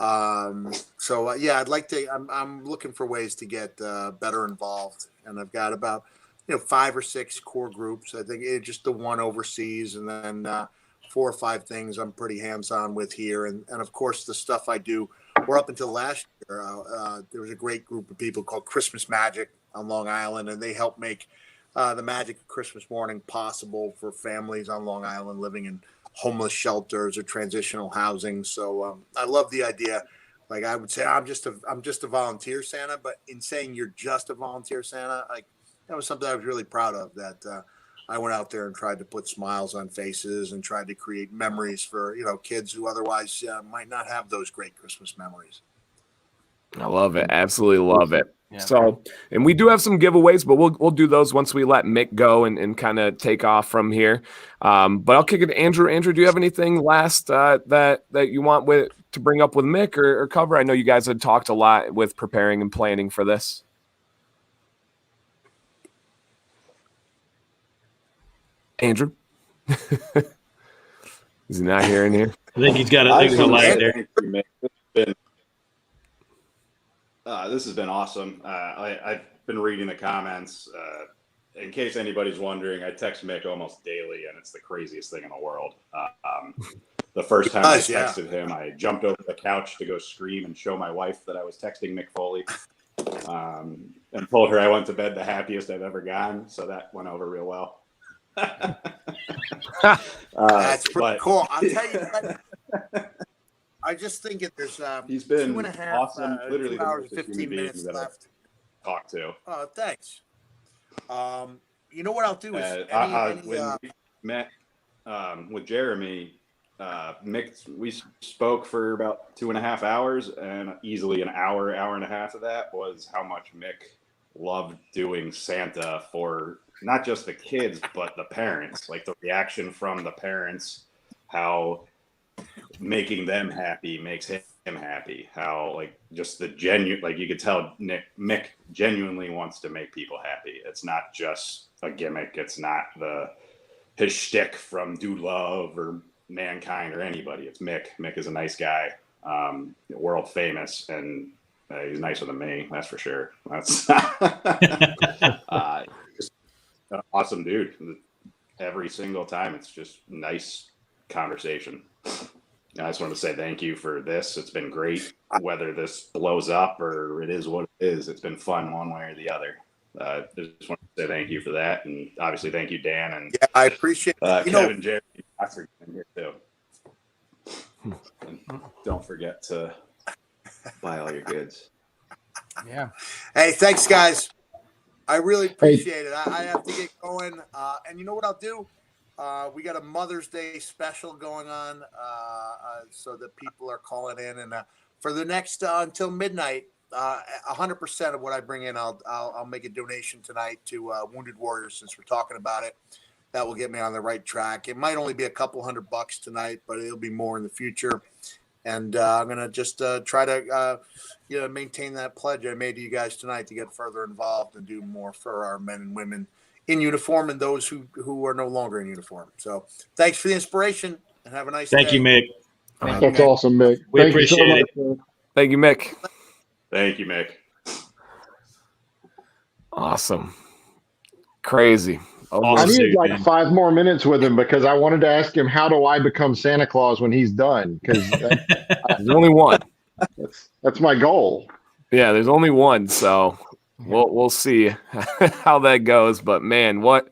Yeah, I'd like to. I'm looking for ways to get better involved, and I've got about 5 or 6 core groups. I think just the one overseas, and then 4 or 5 things I'm pretty hands on with here, and of course the stuff I do. Or up until last year, there was a great group of people called Christmas Magic on Long Island, and they help make the magic of Christmas morning possible for families on Long Island living in homeless shelters or transitional housing. So I love the idea. Like I would say, I'm just a volunteer Santa, but in saying you're just a volunteer Santa, like that was something I was really proud of. That I went out there and tried to put smiles on faces and tried to create memories for kids who otherwise might not have those great Christmas memories. I love it. Absolutely love it. Yeah. So, and we do have some giveaways, but we'll do those once we let Mick go and kind of take off from here. But I'll kick it to Andrew. Andrew, do you have anything last that you want to bring up with Mick or cover? I know you guys had talked a lot with preparing and planning for this. Andrew, is he not hearing here? I think he's got a light there. This has been awesome. I've been reading the comments. In case anybody's wondering, I text Mick almost daily, and it's the craziest thing in the world. The first time I texted him, I jumped over the couch to go scream and show my wife that I was texting Mick Foley, and told her I went to bed the happiest I've ever gone. So that went over real well. That's pretty cool. I'll tell you what, I just think there's he's been 2.5 awesome. Literally 2 hours 15 minutes left. Talk to. Oh, thanks. You know what I'll do is when we met with Jeremy, Mick, we spoke for about 2.5 hours, and easily an hour and a half of that was how much Mick loved doing Santa for not just the kids, but the parents, like the reaction from the parents, how making them happy makes him happy, how like just the genuine, like you could tell Mick genuinely wants to make people happy. It's not just a gimmick. It's not his shtick from Dude Love or Mankind or anybody. It's Mick. Mick is a nice guy, world famous, and he's nicer than me, that's for sure. That's just an awesome dude. Every single time, it's just nice conversation. I just want to say thank you for this. It's been great. Whether this blows up or it is what it is, it's been fun one way or the other. I just want to say thank you for that, and obviously thank you, Dan, and I appreciate Kevin, Jerry, for being here too. And don't forget to buy all your goods. Yeah. Hey, thanks, guys. I really appreciate it. I have to get going, and you know what I'll do? We got a Mother's Day special going on, so that people are calling in, and for the next until midnight, 100% of what I bring in, I'll make a donation tonight to Wounded Warriors. Since we're talking about it, that will get me on the right track. It might only be a couple $100 tonight, but it'll be more in the future. And I'm gonna just try to maintain that pledge I made to you guys tonight to get further involved and do more for our men and women in uniform and those who are no longer in uniform. So thanks for the inspiration and have a nice day. Thank you, Mick. That's awesome, Mick. We appreciate it. Mick. Thank you, Mick. Thank you, Mick. Awesome. Crazy. I need like 5 more minutes with him because I wanted to ask him, how do I become Santa Claus when he's done? Because there's only one. That's my goal. Yeah, there's only one. So we'll see how that goes. But man, what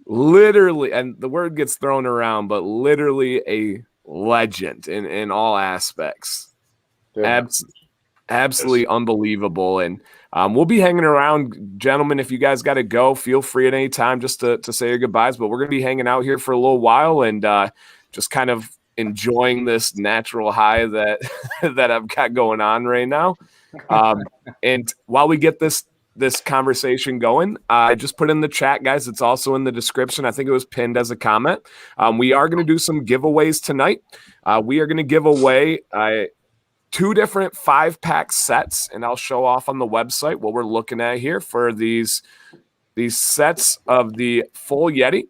literally, and the word gets thrown around, but literally a legend in all aspects. Yeah. Absolutely unbelievable. And we'll be hanging around, gentlemen. If you guys got to go, feel free at any time just to say your goodbyes. But we're going to be hanging out here for a little while and just kind of enjoying this natural high that that I've got going on right now. And while we get this conversation going, I just put in the chat, guys. It's also in the description. I think it was pinned as a comment. We are going to do some giveaways tonight. We are going to give away 2 different 5-pack sets, and I'll show off on the website what we're looking at here for these sets of the full Yeti.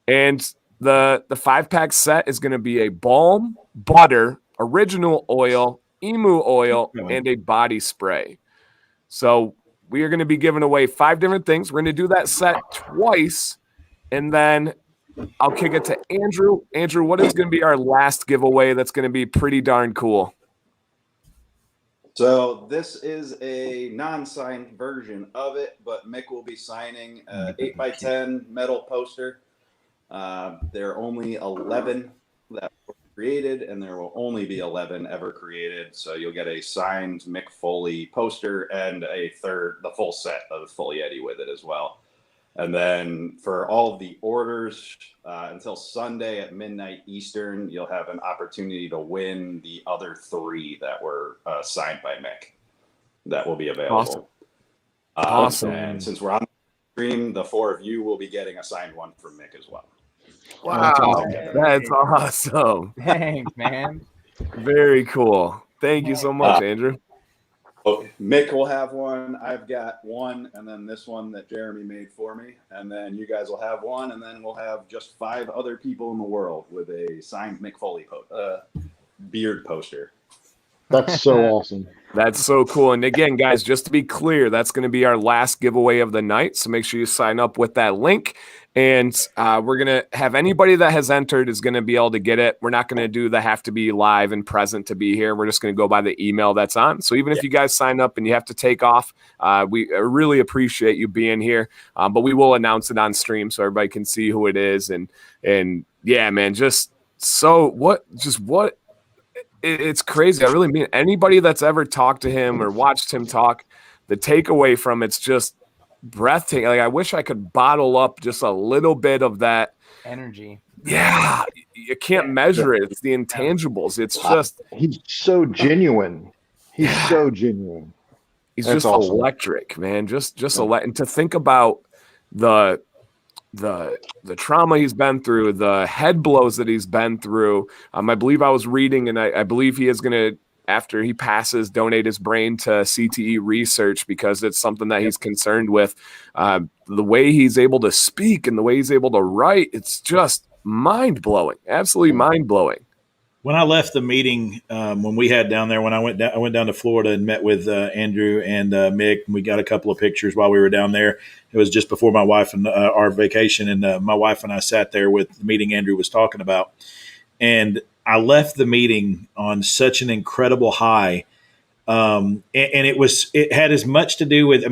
And the 5-pack set is going to be a balm, butter, original oil, emu oil, and a body spray. So we are going to be giving away 5 different things. We're going to do that set twice, and then I'll kick it to Andrew. Andrew, what is going to be our last giveaway that's going to be pretty darn cool? So this is a non-signed version of it, but Mick will be signing an 8x10 metal poster. There are only 11 that were created, and there will only be 11 ever created. So you'll get a signed Mick Foley poster and the full set of Full Yeti with it as well. And then for all of the orders until Sunday at midnight Eastern, you'll have an opportunity to win the other 3 that were signed by Mick that will be available. Awesome. And since we're on the stream, the 4 of you will be getting a signed one from Mick as well. Wow. That's awesome. Thanks, man. Very cool. Thank you so much, Andrew. Mick will have one. I've got one, and then this one that Jeremy made for me. And then you guys will have one, and then we'll have just 5 other people in the world with a signed Mick Foley beard poster. That's so awesome. That's so cool. And again, guys, just to be clear, that's going to be our last giveaway of the night. So make sure you sign up with that link. And we're going to have anybody that has entered is going to be able to get it. We're not going to do the have to be live and present to be here. We're just going to go by the email that's on. So even if you guys sign up and you have to take off, we really appreciate you being here. But we will announce it on stream so everybody can see who it is. And yeah, man, it's crazy. I really mean it. Anybody that's ever talked to him or watched him talk, the takeaway from it's just breathtaking. Like I wish I could bottle up just a little bit of that energy. Yeah, you can't measure it. It's the intangibles. It's just he's so genuine. He's so genuine. He's just awesome. Electric, man. Just and to think about the trauma he's been through, the head blows that he's been through. I believe I was reading, and I believe he is going to, after he passes, donate his brain to CTE research because it's something that he's concerned with. The way he's able to speak and the way he's able to write, it's just mind-blowing, absolutely mind-blowing. When I left the meeting, when we had down there, when I went down to Florida and met with Andrew and Mick, and we got a couple of pictures while we were down there. It was just before my wife and our vacation, and my wife and I sat there with the meeting Andrew was talking about. And I left the meeting on such an incredible high, and it had as much to do with. I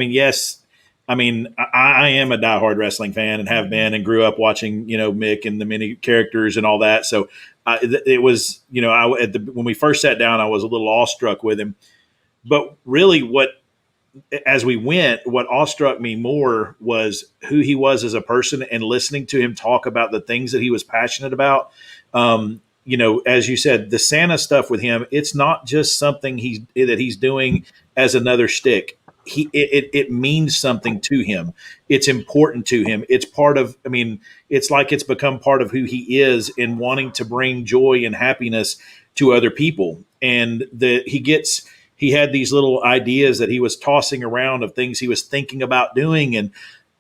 am a diehard wrestling fan and have been, and grew up watching Mick and the many characters and all that. So it was when we first sat down, I was a little awestruck with him. But really, as we went, what awestruck me more was who he was as a person and listening to him talk about the things that he was passionate about. As you said, the Santa stuff with him, it's not just something that he's doing as another stick. It means something to him. It's important to him. It's part of, it's like it's become part of who he is in wanting to bring joy and happiness to other people. And he had these little ideas that he was tossing around of things he was thinking about doing. And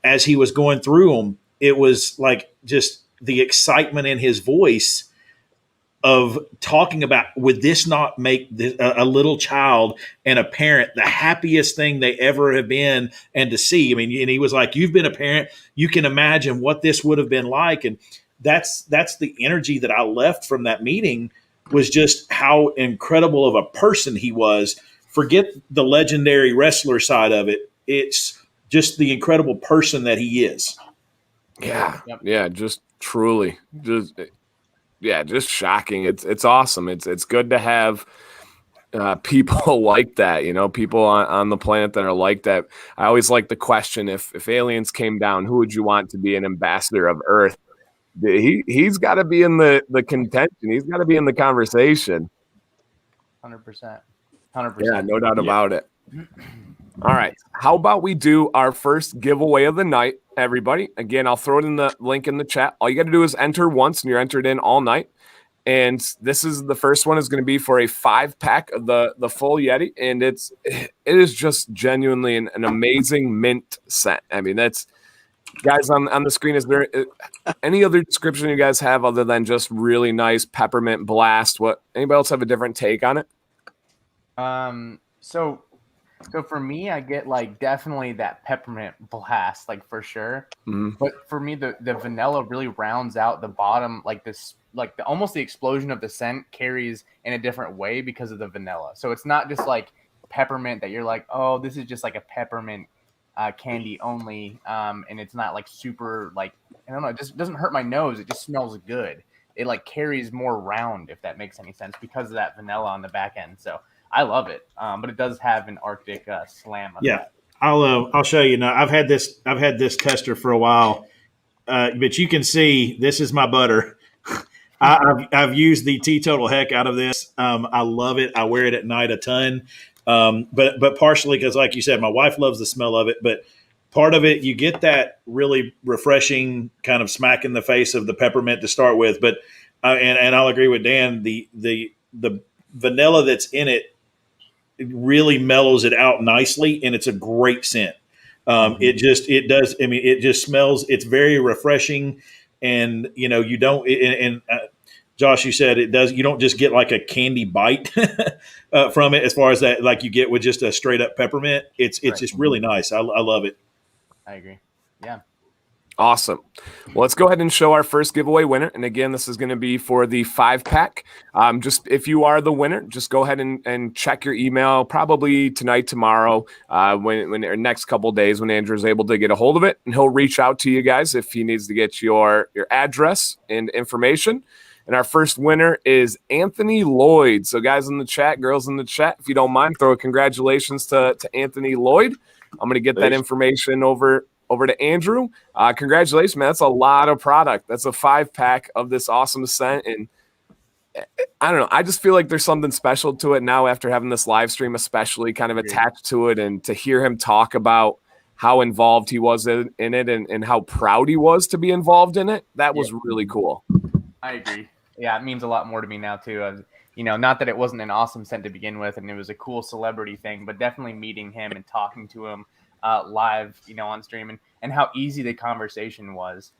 as he was going through them, it was like just the excitement in his voice of talking about, would this not make a little child and a parent the happiest thing they ever have been and to see? And he was like, you've been a parent, you can imagine what this would have been like. And that's the energy that I left from that meeting, was just how incredible of a person he was. Forget the legendary wrestler side of it. It's just the incredible person that he is. Yeah. Yeah. Just truly just shocking. It's awesome. It's good to have people like that, people on the planet that are like that. I always like the question, if aliens came down, who would you want to be an ambassador of Earth? He's got to be in the contention. He's got to be in the conversation. 100%. Yeah, no doubt about it. All right. How about we do our first giveaway of the night, everybody? Again, I'll throw it in the link in the chat. All you got to do is enter once, and you're entered in all night. And the first one is going to be for a 5-pack of the Full Yeti, and it is just genuinely an amazing mint scent. That's, guys on the screen. Is there any other description you guys have other than just really nice peppermint blast? Anybody else have a different take on it? So for me, I get like definitely that peppermint blast, like for sure. Mm. But for me, the vanilla really rounds out the bottom, like this, like almost the explosion of the scent carries in a different way because of the vanilla. So it's not just like peppermint that you're like, oh, this is just like a peppermint candy only, and it's not like super like, I don't know, it just doesn't hurt my nose. It just smells good. It like carries more round, if that makes any sense, because of that vanilla on the back end. So I love it, but it does have an Arctic slam. Yeah, I'll show you now. I've had this tester for a while, but you can see this is my butter. I've used the teetotal heck out of this. I love it. I wear it at night a ton, but partially because, like you said, my wife loves the smell of it. But part of it, you get that really refreshing kind of smack in the face of the peppermint to start with. But and I'll agree with Dan. The vanilla that's in it really mellows it out nicely, and it's a great scent. It does. I mean, it just smells. It's very refreshing, and you don't. Josh, you said it does. You don't just get like a candy bite from it, as far as that, like you get with just a straight up peppermint. It's just really nice. I love it. I agree. Yeah. Awesome. Well, let's go ahead and show our first giveaway winner. And again, this is going to be for the 5-pack. Just if you are the winner, just go ahead and check your email probably tonight, tomorrow, when or next couple of days when Andrew's able to get a hold of it. And he'll reach out to you guys if he needs to get your address and information. And our first winner is Anthony Lloyd. So guys in the chat, girls in the chat, if you don't mind, throw a congratulations to Anthony Lloyd. I'm going to get that information over to Andrew. Congratulations, man. That's a lot of product. That's a 5-pack of this awesome scent. And I don't know. I just feel like there's something special to it now after having this live stream, especially kind of attached to it, and to hear him talk about how involved he was in it and how proud he was to be involved in it. That was really cool. I agree. Yeah, it means a lot more to me now too. Not that it wasn't an awesome scent to begin with, and it was a cool celebrity thing, but definitely meeting him and talking to him live, on stream, and how easy the conversation was.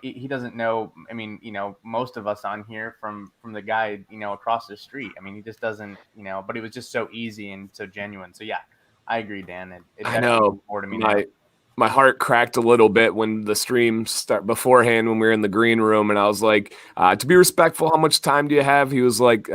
He doesn't know. I mean, most of us on here from the guy, across the street. I mean, he just doesn't, but it was just so easy and so genuine. So yeah, I agree, Dan. It I know. More to me now. My heart cracked a little bit when the stream started beforehand, when we were in the green room, and I was like, to be respectful, how much time do you have? He was like,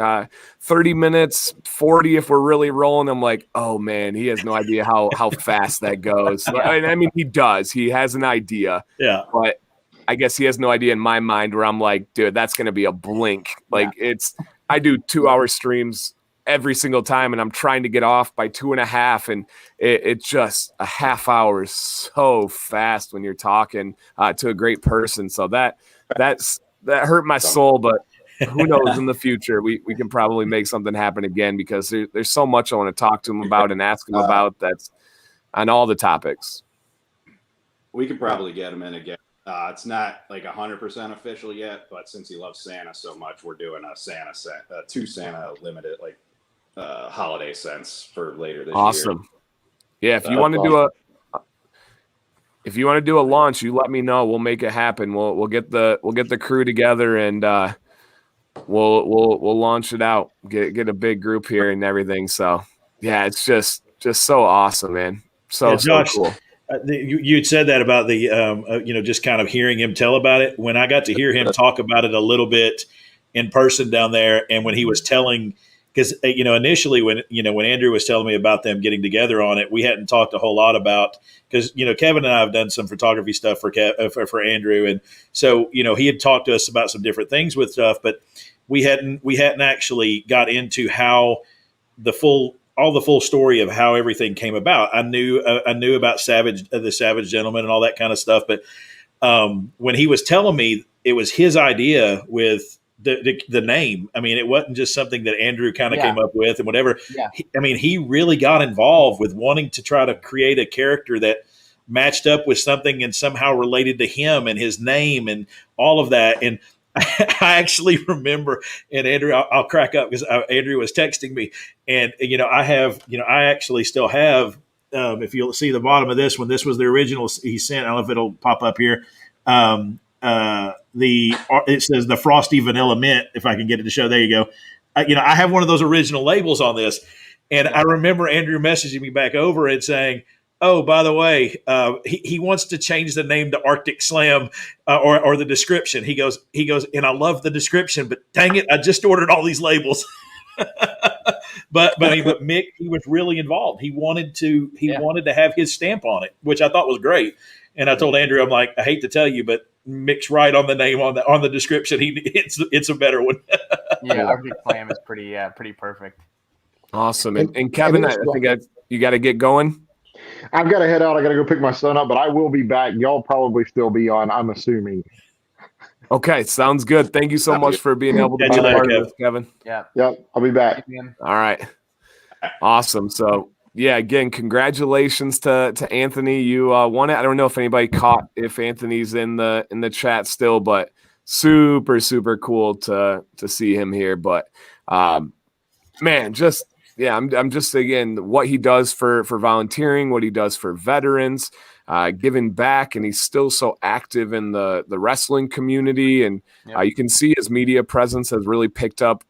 30 minutes, 40 if we're really rolling. I'm like, oh man, he has no idea how fast that goes. I mean, he does. He has an idea. Yeah. But I guess he has no idea in my mind, where I'm like, dude, that's going to be a blink. Like I do 2-hour streams every single time, and I'm trying to get off by 2.5, and it's just a half hour is so fast when you're talking to a great person. So that hurt my soul, but who knows, in the future we can probably make something happen again, because there's so much I want to talk to him about and ask him about, that's on all the topics. We could probably get him in again. It's not like 100% official yet, but since he loves Santa so much, we're doing a Santa scent, 2 Santa limited, like holiday scents for later this year. Awesome. Yeah, if you want to do a launch, you let me know. We'll make it happen. We'll get the crew together, and we'll launch it out. Get a big group here and everything. So yeah, it's just so awesome, man. So Josh, so cool. You'd said that about the just kind of hearing him tell about it. When I got to hear him talk about it a little bit in person down there, and when he was telling. Because initially when Andrew was telling me about them getting together on it, we hadn't talked a whole lot about, because Kevin and I have done some photography stuff for Andrew, and so he had talked to us about some different things with stuff, but we hadn't actually got into how the full story of how everything came about. I knew about the Savage Gentleman and all that kind of stuff, but when he was telling me it was his idea with the name. I mean, it wasn't just something that Andrew kind of came up with and whatever. Yeah. He really got involved with wanting to try to create a character that matched up with something and somehow related to him and his name and all of that. And I actually remember, and Andrew, I'll crack up because Andrew was texting me, and I actually still have. If you'll see the bottom of this one, this was the original he sent. I don't know if it'll pop up here. It says the frosty vanilla mint. If I can get it to show, there you go. I have one of those original labels on this. And I remember Andrew messaging me back over and saying, oh, by the way, he wants to change the name to Arctic Slam or the description. He goes, and I love the description, but dang it, I just ordered all these labels. but Mick, he was really involved. He wanted to have his stamp on it, which I thought was great. And I told Andrew, I'm like, I hate to tell you, but Mick's right on the name on the description. It's a better one. Yeah, Arctic Slam is pretty perfect. Awesome. And Kevin, I think you got to get going. I've got to head out. I got to go pick my son up, but I will be back. Y'all probably still be on, I'm assuming. Okay, sounds good. Thank you so much for being able to be part of this, Kevin. Yep, I'll be back. All right. Awesome. So, yeah, again, congratulations to Anthony. You won it. I don't know if anybody caught if Anthony's in the chat still, but super, super cool to see him here. But, man, just – yeah, I'm just, again, what he does for volunteering, what he does for veterans, giving back, and he's still so active in the wrestling community. And you can see his media presence has really picked up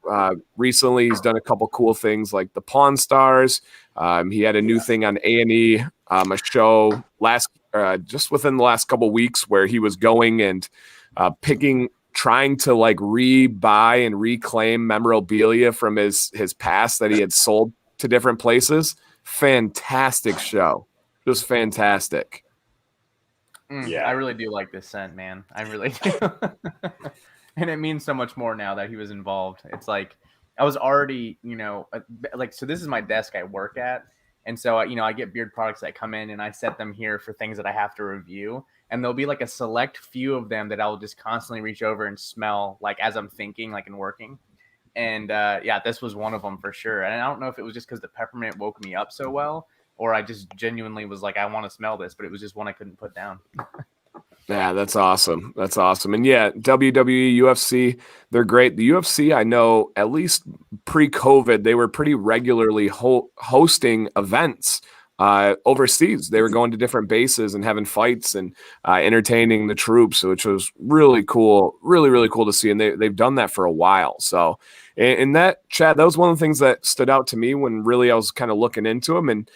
recently. He's done a couple cool things like the Pawn Stars. He had a new thing on A&E, a show just within the last couple weeks where he was going and trying to like buy and reclaim memorabilia from his past that he had sold to different places. Fantastic show. Just fantastic. I really do like this scent, man. I really do. And it means so much more now that he was involved. It's like, I was already, so this is my desk I work at. And so, I get beard products that come in and I set them here for things that I have to review. And there'll be like a select few of them that I'll just constantly reach over and smell, like as I'm thinking, like and working. And this was one of them for sure. And I don't know if it was just because the peppermint woke me up so well, or I just genuinely was like, I want to smell this, but it was just one I couldn't put down. Yeah, that's awesome. That's awesome. And yeah, WWE, UFC, they're great. The UFC, I know, at least pre-COVID, they were pretty regularly hosting events overseas. They were going to different bases and having fights and entertaining the troops, which was really cool, really, really cool to see. And they've done that for a while. So in that chat, that was one of the things that stood out to me when really I was kind of looking into him. And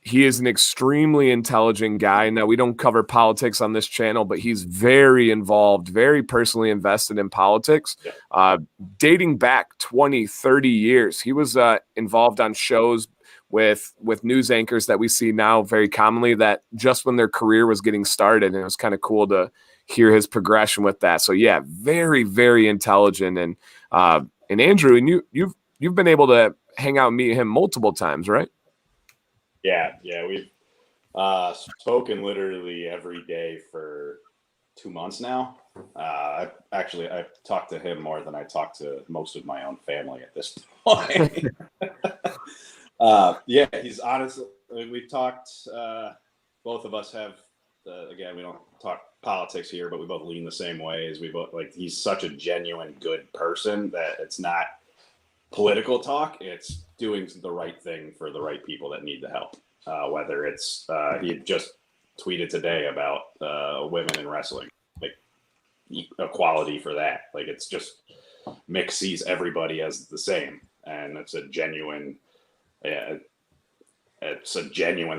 he is an extremely intelligent guy. Now, we don't cover politics on this channel, but he's very involved, very personally invested in politics, dating back 20, 30 years. He was involved on shows with news anchors that we see now very commonly that just when their career was getting started, and it was kind of cool to hear his progression with that. So, yeah, very, very intelligent. And Andrew, and you've been able to hang out and meet him multiple times, right? Yeah, we've spoken literally every day for 2 months now. I've talked to him more than I talk to most of my own family at this point. He's honestly, we've talked, both of us have, again, we don't talk politics here, but we both lean the same way as we both, like, he's such a genuine good person that it's not political talk, it's doing the right thing for the right people that need the help. Whether it's he just tweeted today about women in wrestling, like equality for that. Like, it's just Mick sees everybody as the same, and it's a genuine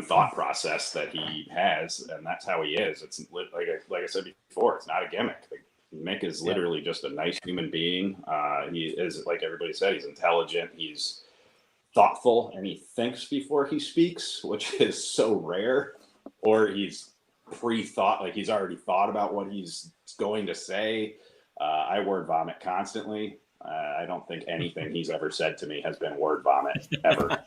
thought process that he has, and that's how he is. It's like I said before, it's not a gimmick. Like, Mick is literally just a nice human being. He is, like everybody said, he's intelligent, he's thoughtful, and he thinks before he speaks, which is so rare. Or he's pre-thought, like he's already thought about what he's going to say. I word vomit constantly. I don't think anything he's ever said to me has been word vomit ever.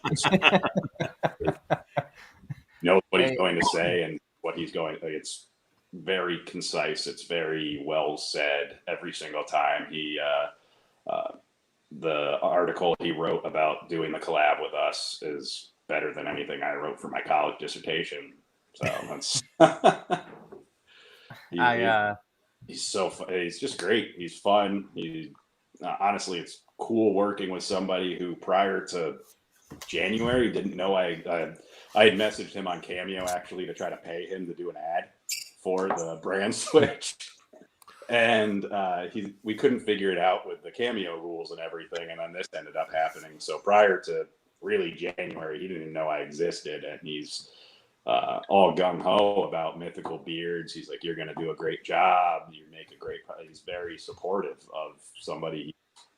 Knows what he's going to say and what he's going. Like, it's very concise. It's very well said every single time. The article he wrote about doing the collab with us is better than anything I wrote for my college dissertation. So that's he's so fun. He's just great. He's fun. Honestly, it's cool working with somebody who prior to January didn't know I had messaged him on Cameo actually to try to pay him to do an ad for the brand switch. And we couldn't figure it out with the cameo rules and everything, and then this ended up happening. So prior to really January, he didn't even know I existed, and he's all gung-ho about Mythical Beards. He's like, you're going to do a great job. You make a great. He's very supportive of somebody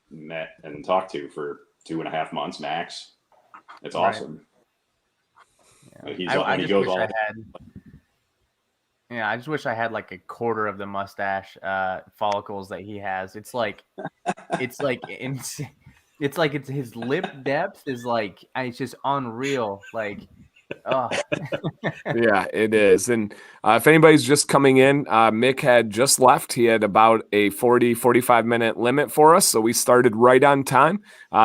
he met and talked to for 2.5 months max. It's awesome. Yeah. I just wish I had like a quarter of the mustache follicles that he has. It's like his lip depth is like, it's just unreal. Like, oh. Yeah, it is. And if anybody's just coming in, Mick had just left. He had about a 45 minute limit for us. So we started right on time.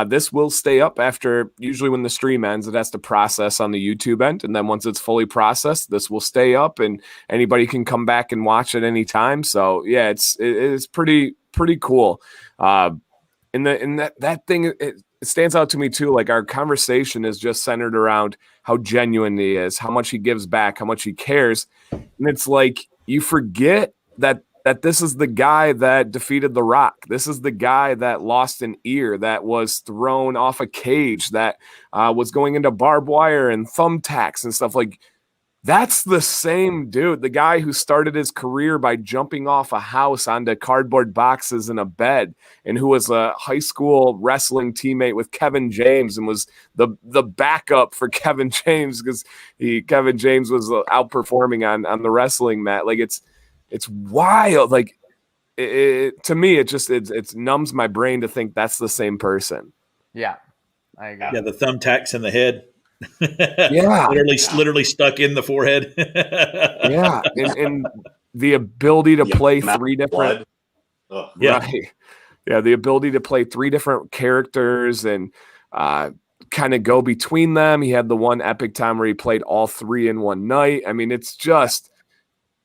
This will stay up after, usually when the stream ends, it has to process on the YouTube end. And then once it's fully processed, this will stay up and anybody can come back and watch at any time. So yeah, it's pretty cool. In that thing, it stands out to me too. Like our conversation is just centered around how genuine he is, how much he gives back, how much he cares. And it's like, you forget that this is the guy that defeated The Rock. This is the guy that lost an ear, that was thrown off a cage, that was going into barbed wire and thumbtacks and stuff. Like, that's the same dude, the guy who started his career by jumping off a house onto cardboard boxes in a bed, and who was a high school wrestling teammate with Kevin James and was the backup for Kevin James because Kevin James was outperforming on the wrestling mat. Like, it's wild. Like, to me, it numbs my brain to think that's the same person. Yeah, I agree. Yeah, the thumbtacks in the head. Yeah, literally stuck in the forehead. Yeah, and the ability to play three different. Right. Yeah, the ability to play three different characters and kind of go between them. He had the one epic time where he played all three in one night. I mean, it's just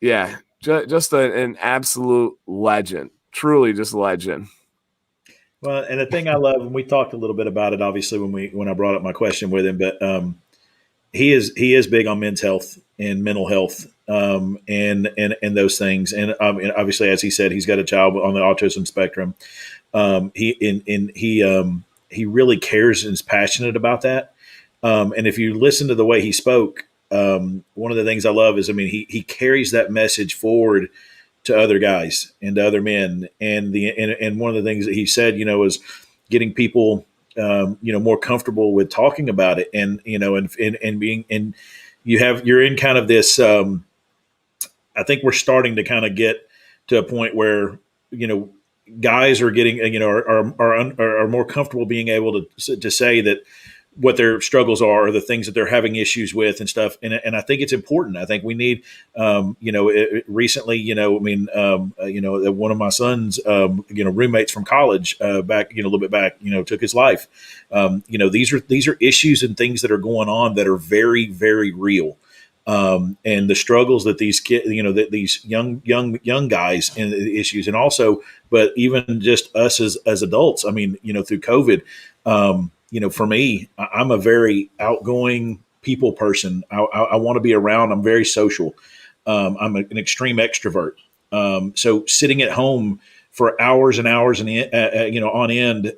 an absolute legend. Truly, just legend. Well, and the thing I love, and we talked a little bit about it, obviously, when I brought up my question with him, but he is big on men's health and mental health, and those things. And obviously, as he said, he's got a child on the autism spectrum. He really cares and is passionate about that. And if you listen to the way he spoke, one of the things I love is, he carries that message forward to other guys and to other men. And one of the things that he said, is getting people, more comfortable with talking about it and being, and you're in kind of this, I think we're starting to kind of get to a point where, guys are getting, are more comfortable being able to say that what their struggles are or the things that they're having issues with and stuff. And I think it's important. I think we need, recently, one of my son's, roommates from college, back, a little bit back, took his life. These are issues and things that are going on that are very, very real. And the struggles that these kids, that these young guys and the issues, and also, but even just us as adults, through COVID, for me, I'm a very outgoing people person. I want to be around. I'm very social. I'm an extreme extrovert. So sitting at home for hours and hours and on end,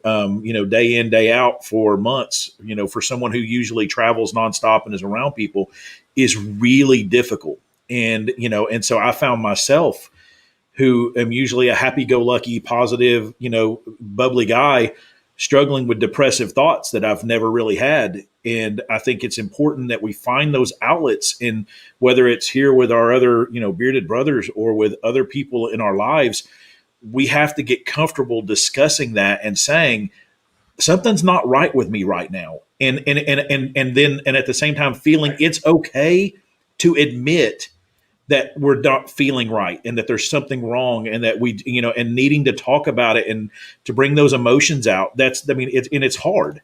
day in, day out for months, for someone who usually travels nonstop and is around people, is really difficult. And so I found myself, who am usually a happy-go-lucky, positive, bubbly guy, struggling with depressive thoughts that I've never really had. And I think it's important that we find those outlets, in whether it's here with our other, bearded brothers or with other people in our lives. We have to get comfortable discussing that and saying something's not right with me right now. And then at the same time feeling it's okay to admit that we're not feeling right and that there's something wrong, and that we, and needing to talk about it and to bring those emotions out. It's hard.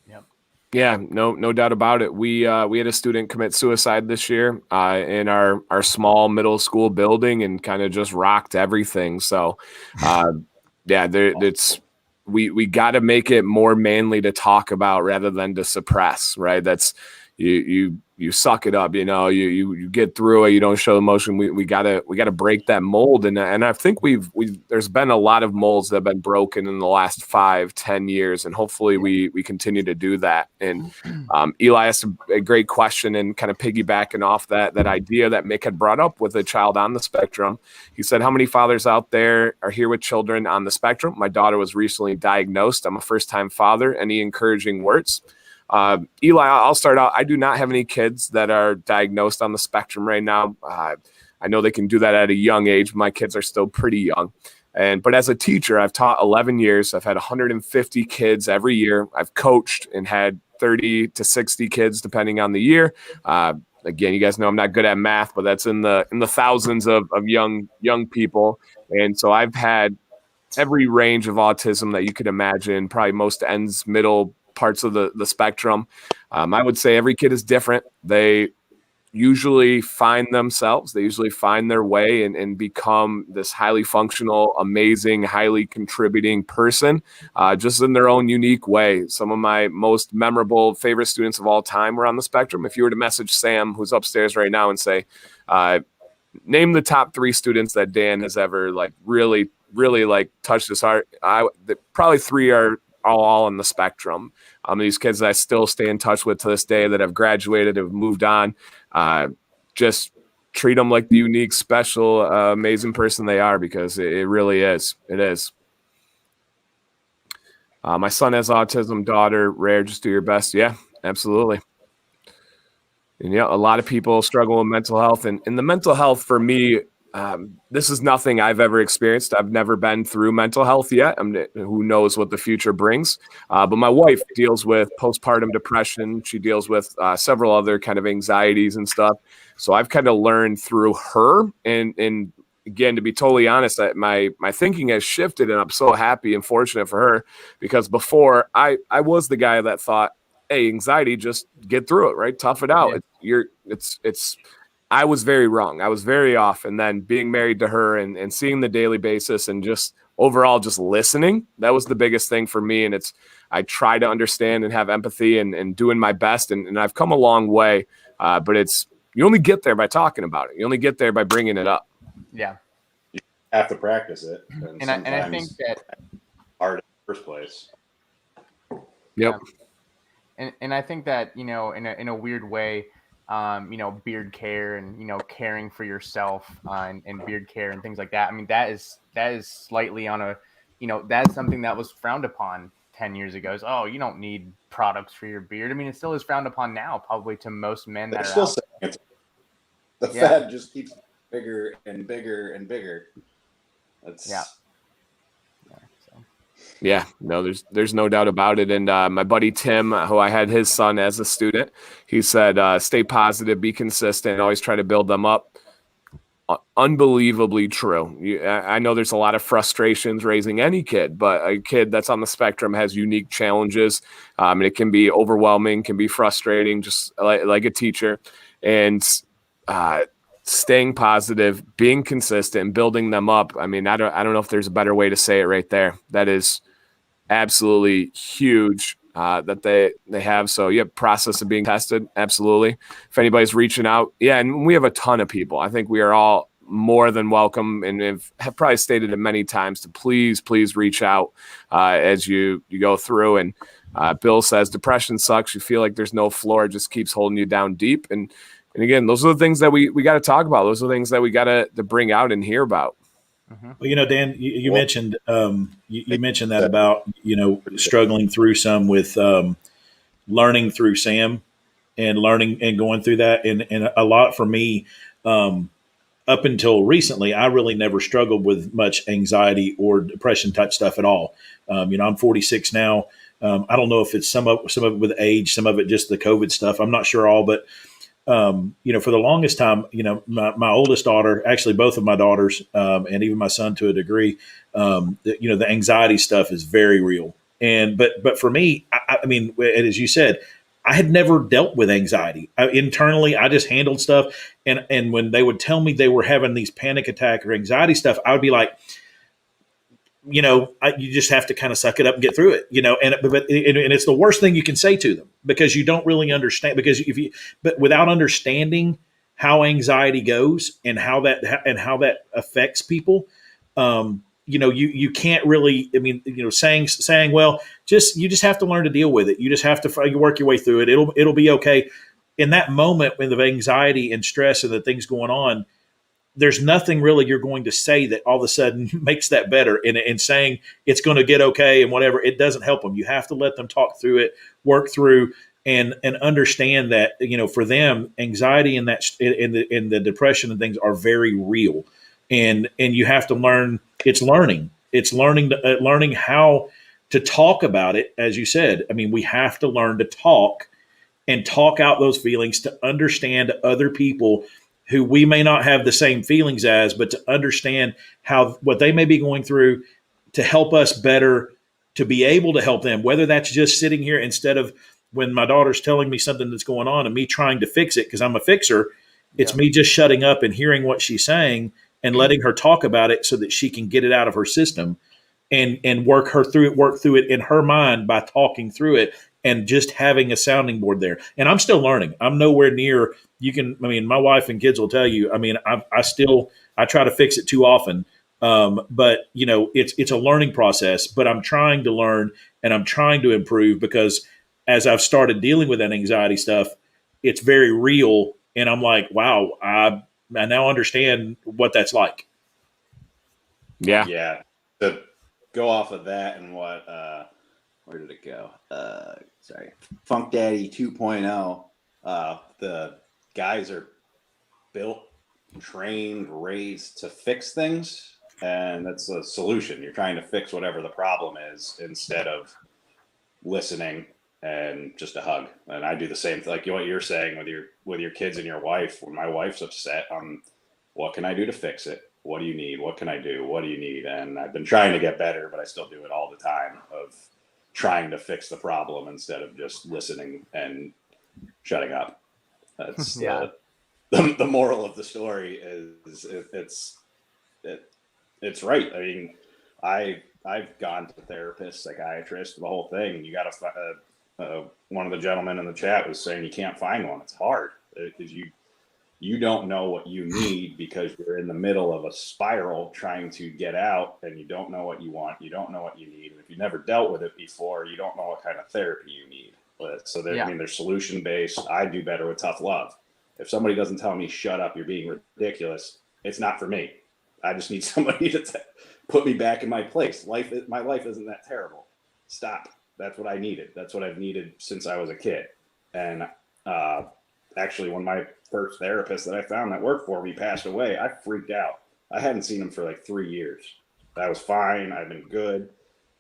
Yep. Yeah, no doubt about it. We had a student commit suicide this year in our small middle school building, and kind of just rocked everything. So, we got to make it more manly to talk about rather than to suppress, right? That's, you suck it up, you get through it. You don't show emotion. We gotta break that mold. And I think there's been a lot of molds that have been broken in the last 5-10 years. And hopefully we continue to do that. And Eli asked a great question, and kind of piggybacking off that idea that Mick had brought up with a child on the spectrum. He said, how many fathers out there are here with children on the spectrum? My daughter was recently diagnosed. I'm a first-time father. Any encouraging words? Eli, I'll start out. I do not have any kids that are diagnosed on the spectrum right now. I know they can do that at a young age. My kids are still pretty young. But as a teacher, I've taught 11 years. I've had 150 kids every year. I've coached and had 30 to 60 kids, depending on the year. Again, you guys know I'm not good at math, but that's in the thousands of young people. And so I've had every range of autism that you could imagine, probably most ends, middle parts of the spectrum. I would say every kid is different. They usually find themselves. They usually find their way and become this highly functional, amazing, highly contributing person, just in their own unique way. Some of my most memorable, favorite students of all time were on the spectrum. If you were to message Sam, who's upstairs right now, and say, name the top 3 students that Dan has ever really touched his heart, probably 3 are all on the spectrum. These kids that I still stay in touch with to this day, that have graduated, have moved on, just treat them like the unique, special, amazing person they are, because it really is. It is. My son has autism, daughter, rare, just do your best. Yeah, absolutely. And a lot of people struggle with mental health, and the mental health for me, this is nothing I've ever experienced. I've never been through mental health yet. Who knows what the future brings? But my wife deals with postpartum depression. She deals with several other kind of anxieties and stuff. So I've kind of learned through her. And again, to be totally honest, my thinking has shifted, and I'm so happy and fortunate for her, because before I was the guy that thought, hey, anxiety, just get through it, right? Tough it out. Yeah. I was very wrong. I was very off. And then being married to her and seeing the daily basis, and just overall just listening, that was the biggest thing for me. And I try to understand and have empathy and doing my best. And I've come a long way, but you only get there by talking about it. You only get there by bringing it up. Yeah. You have to practice it. And I think that hard in the first place. Yep. And I think that, in a weird way, beard care and, caring for yourself and beard care and things like that. I mean, that is slightly on a, that's something that was frowned upon 10 years ago. Oh, you don't need products for your beard. I mean, it still is frowned upon now, probably to most men that are out there. The fad just keeps bigger and bigger and bigger. Yeah, no, there's no doubt about it. And my buddy Tim, who I had his son as a student, he said, stay positive, be consistent, always try to build them up. Unbelievably true. I know there's a lot of frustrations raising any kid, but a kid that's on the spectrum has unique challenges. And it can be overwhelming, can be frustrating, just like a teacher. And staying positive, being consistent, building them up. I mean, I don't know if there's a better way to say it right there. That is absolutely huge that they have. So process of being tested. Absolutely. If anybody's reaching out. Yeah. And we have a ton of people. I think we are all more than welcome, and have probably stated it many times, to please reach out as you go through. And Bill says depression sucks. You feel like there's no floor. It just keeps holding you down deep. And again, those are the things that we got to talk about. Those are the things that we got to bring out and hear about. Mm-hmm. Well, Dan, you mentioned you mentioned that about struggling through some with learning through Sam and learning and going through that, and a lot for me. Up until recently, I really never struggled with much anxiety or depression type stuff at all. I'm 46 now. I don't know if it's some of it with age, some of it just the COVID stuff. I'm not sure all, but for the longest time, my oldest daughter, actually both of my daughters, and even my son to a degree, the anxiety stuff is very real. But for me, I mean, as you said, I had never dealt with anxiety. Internally, I just handled stuff. And when they would tell me they were having these panic attack or anxiety stuff, I would be like, you just have to kind of suck it up and get through it, and it's the worst thing you can say to them, because you don't really understand, because but without understanding how anxiety goes and how that affects people, you can't really, saying, well, you just have to learn to deal with it. You just have to work your way through it. It'll be okay. In that moment when the anxiety and stress and the things going on, there's nothing really you're going to say that all of a sudden makes that better. And saying it's going to get okay and whatever, it doesn't help them. You have to let them talk through it, work through, and understand that, for them, anxiety and the depression and things are very real. And you have to learn. It's learning how to talk about it. As you said, we have to learn to talk out those feelings, to understand other people who we may not have the same feelings as, but to understand what they may be going through, to help us better, to be able to help them, whether that's just sitting here instead of when my daughter's telling me something that's going on and me trying to fix it because I'm a fixer. It's me just shutting up and hearing what she's saying and letting her talk about it so that she can get it out of her system and work through it in her mind by talking through it and just having a sounding board there. And I'm still learning. I'm nowhere near, my wife and kids will tell you, I try to fix it too often. But it's a learning process, but I'm trying to learn and I'm trying to improve, because as I've started dealing with that anxiety stuff, it's very real. And I'm like, wow, I now understand what that's like. Yeah. Yeah. To go off of that and what, where did it go? Sorry. Funk Daddy 2.0. The guys are built, trained, raised to fix things. And that's a solution. You're trying to fix whatever the problem is instead of listening and just a hug. And I do the same thing, like what you're saying with your kids and your wife. When my wife's upset, what can I do to fix it? What do you need? What can I do? What do you need? And I've been trying to get better, but I still do it all the time, of trying to fix the problem instead of just listening and shutting up. That's the moral of the story. Is it's right. I mean, I've gone to therapists, psychiatrists, the whole thing. You got to. One of the gentlemen in the chat was saying you can't find one. It's hard because you don't know what you need, because you're in the middle of a spiral trying to get out, and you don't know what you want. You don't know what you need. And if you never dealt with it before, you don't know what kind of therapy you need. So they're solution based. I do better with tough love. If somebody doesn't tell me, shut up, you're being ridiculous, it's not for me. I just need somebody to put me back in my place. My life isn't that terrible. Stop. That's what I needed. That's what I've needed since I was a kid. And actually, when my first therapist that I found that worked for me passed away, I freaked out. I hadn't seen him for like 3 years. I was fine. I've been good.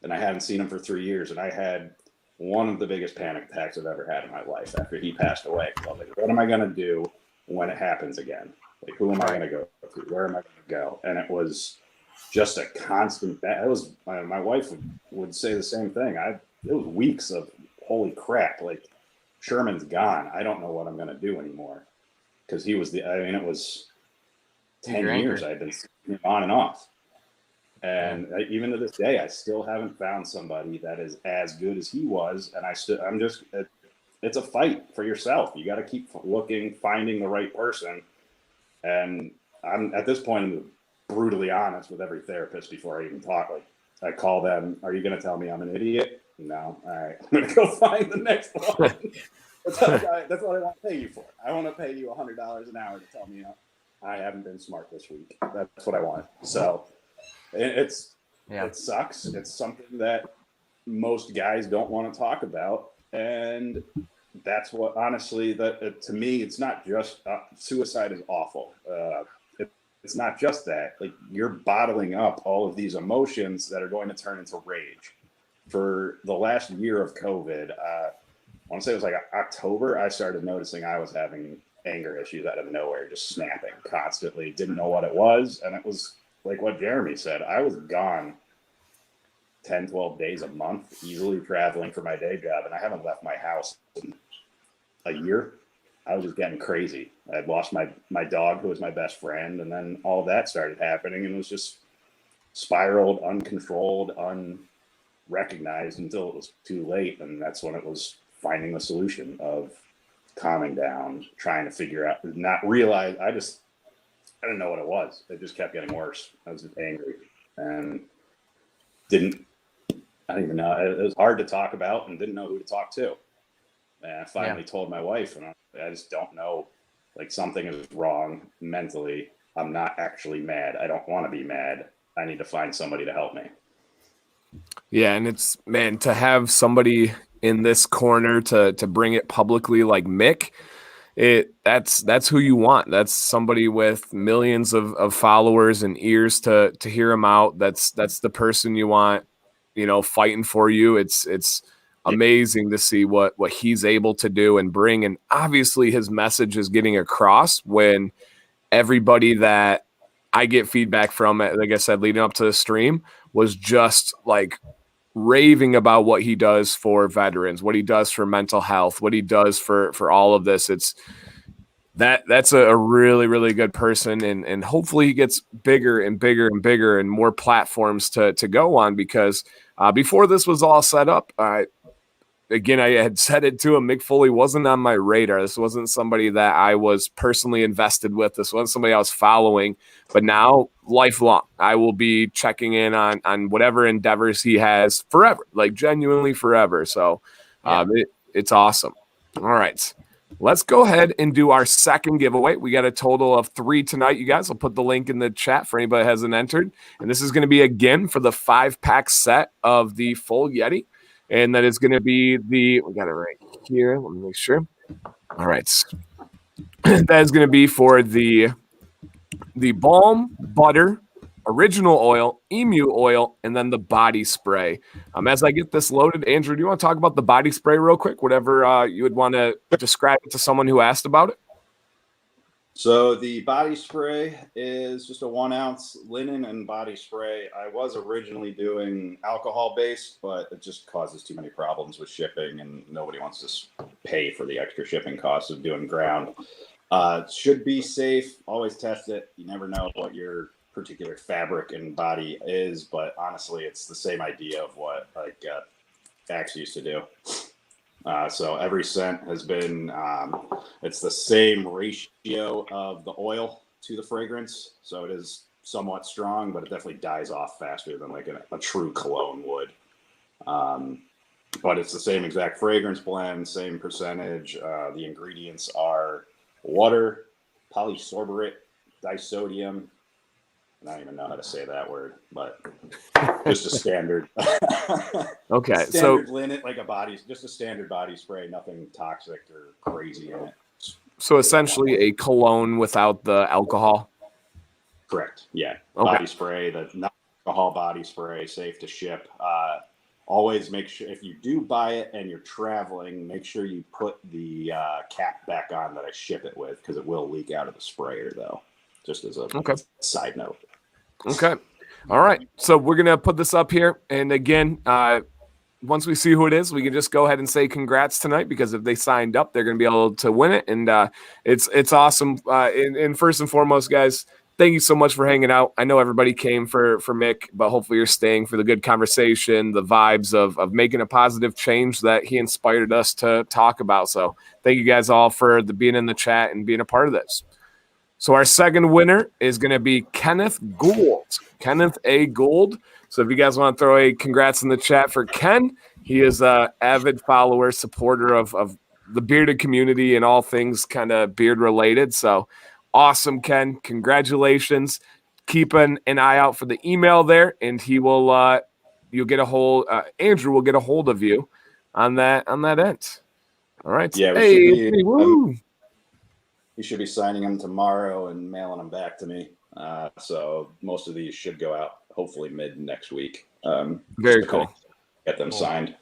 And I hadn't seen him for 3 years. And I had one of the biggest panic attacks I've ever had in my life after he passed away. So I was like, what am I going to do when it happens again? Like, who am I going to go to? Where am I going to go? And it was just a constant. It was my wife would say the same thing. It was weeks of holy crap. Like, Sherman's gone. I don't know what I'm going to do anymore, because it was 10 years I've been seeing him on and off. And even to this day, I still haven't found somebody that is as good as he was. And it's a fight for yourself. You got to keep looking, finding the right person. And I'm at this point, I'm brutally honest with every therapist before I even talk. Like, I call them, are you going to tell me I'm an idiot? No. All right. I'm going to go find the next one. That's what I want to pay you for. I want to pay you $100 an hour to tell me I haven't been smart this week. That's what I want. So it sucks. It's something that most guys don't want to talk about. And that's what, honestly, to me, it's not just suicide is awful. It's not just that. Like, you're bottling up all of these emotions that are going to turn into rage. For the last year of COVID, I want to say it was like October, I started noticing I was having anger issues out of nowhere, just snapping constantly, didn't know what it was. And it was like what Jeremy said, I was gone 10, 12 days a month, easily traveling for my day job. And I haven't left my house in a year. I was just getting crazy. I'd lost my dog, who was my best friend. And then all that started happening, and it was just spiraled uncontrolled, unrecognized until it was too late. And that's when it was finding the solution of calming down, trying to figure out, not realize, I didn't know what it was. It just kept getting worse. I was just angry and I don't even know. It was hard to talk about and didn't know who to talk to. And I finally told my wife, and I just don't know, like something is wrong mentally. I'm not actually mad. I don't want to be mad. I need to find somebody to help me. Yeah. And it's, man, to have somebody in this corner to bring it publicly like Mick, that's who you want. That's somebody with millions of followers and ears to hear him out. That's the person you want, fighting for you. It's amazing to see what he's able to do and bring. And obviously his message is getting across when everybody that I get feedback from, like I said, leading up to the stream, was just like raving about what he does for veterans, what he does for mental health, what he does for all of this. That's a really, really good person. And hopefully he gets bigger and bigger and bigger and more platforms to go on, because before this was all set up, again, I had said it to him, Mick Foley wasn't on my radar. This wasn't somebody that I was personally invested with. This wasn't somebody I was following. But now, lifelong, I will be checking in on whatever endeavors he has forever, like genuinely forever. So it's awesome. All right. Let's go ahead and do our second giveaway. We got a total of 3 tonight, you guys. I'll put the link in the chat for anybody that hasn't entered. And this is going to be, again, for the 5-pack set of the full Yeti. And that is going to be we got it right here. Let me make sure. All right. That is going to be for the balm, butter, original oil, emu oil, and then the body spray. As I get this loaded, Andrew, do you want to talk about the body spray real quick? Whatever you would want to describe it to someone who asked about it. So the body spray is just a 1 ounce linen and body spray. I was originally doing alcohol based, but it just causes too many problems with shipping and nobody wants to pay for the extra shipping costs of doing ground. Should be safe. Always test it. You never know what your particular fabric and body is, but honestly, it's the same idea of what Axe used to do. So every scent has been, it's the same ratio of the oil to the fragrance. So it is somewhat strong, but it definitely dies off faster than like a true cologne would. But it's the same exact fragrance blend, same percentage. The ingredients are water, polysorbate, disodium. I don't even know how to say that word, but just a standard. Okay, standard linen, like just a standard body spray, nothing toxic or crazy in it. So essentially a cologne without the alcohol? Correct, yeah. Okay. Body spray, the non-alcohol body spray, safe to ship. Always make sure, if you do buy it and you're traveling, make sure you put the cap back on that I ship it with, because it will leak out of the sprayer, though, just as a side note. Okay. All right. So we're going to put this up here. And again, once we see who it is, we can just go ahead and say congrats tonight, because if they signed up, they're going to be able to win it. And it's awesome. And first and foremost, guys, thank you so much for hanging out. I know everybody came for Mick, but hopefully you're staying for the good conversation, the vibes of making a positive change that he inspired us to talk about. So thank you guys all for being in the chat and being a part of this. So our second winner is going to be Kenneth Gould. Kenneth A. Gould. So if you guys want to throw a congrats in the chat for Ken, he is an avid follower, supporter of the bearded community and all things kind of beard related. So awesome, Ken. Congratulations. Keep an eye out for the email there, and he will you'll get a hold Andrew will get a hold of you on that end. All right. Yeah, you should be signing them tomorrow and mailing them back to me. So most of these should go out hopefully mid next week. Very cool. Get them signed.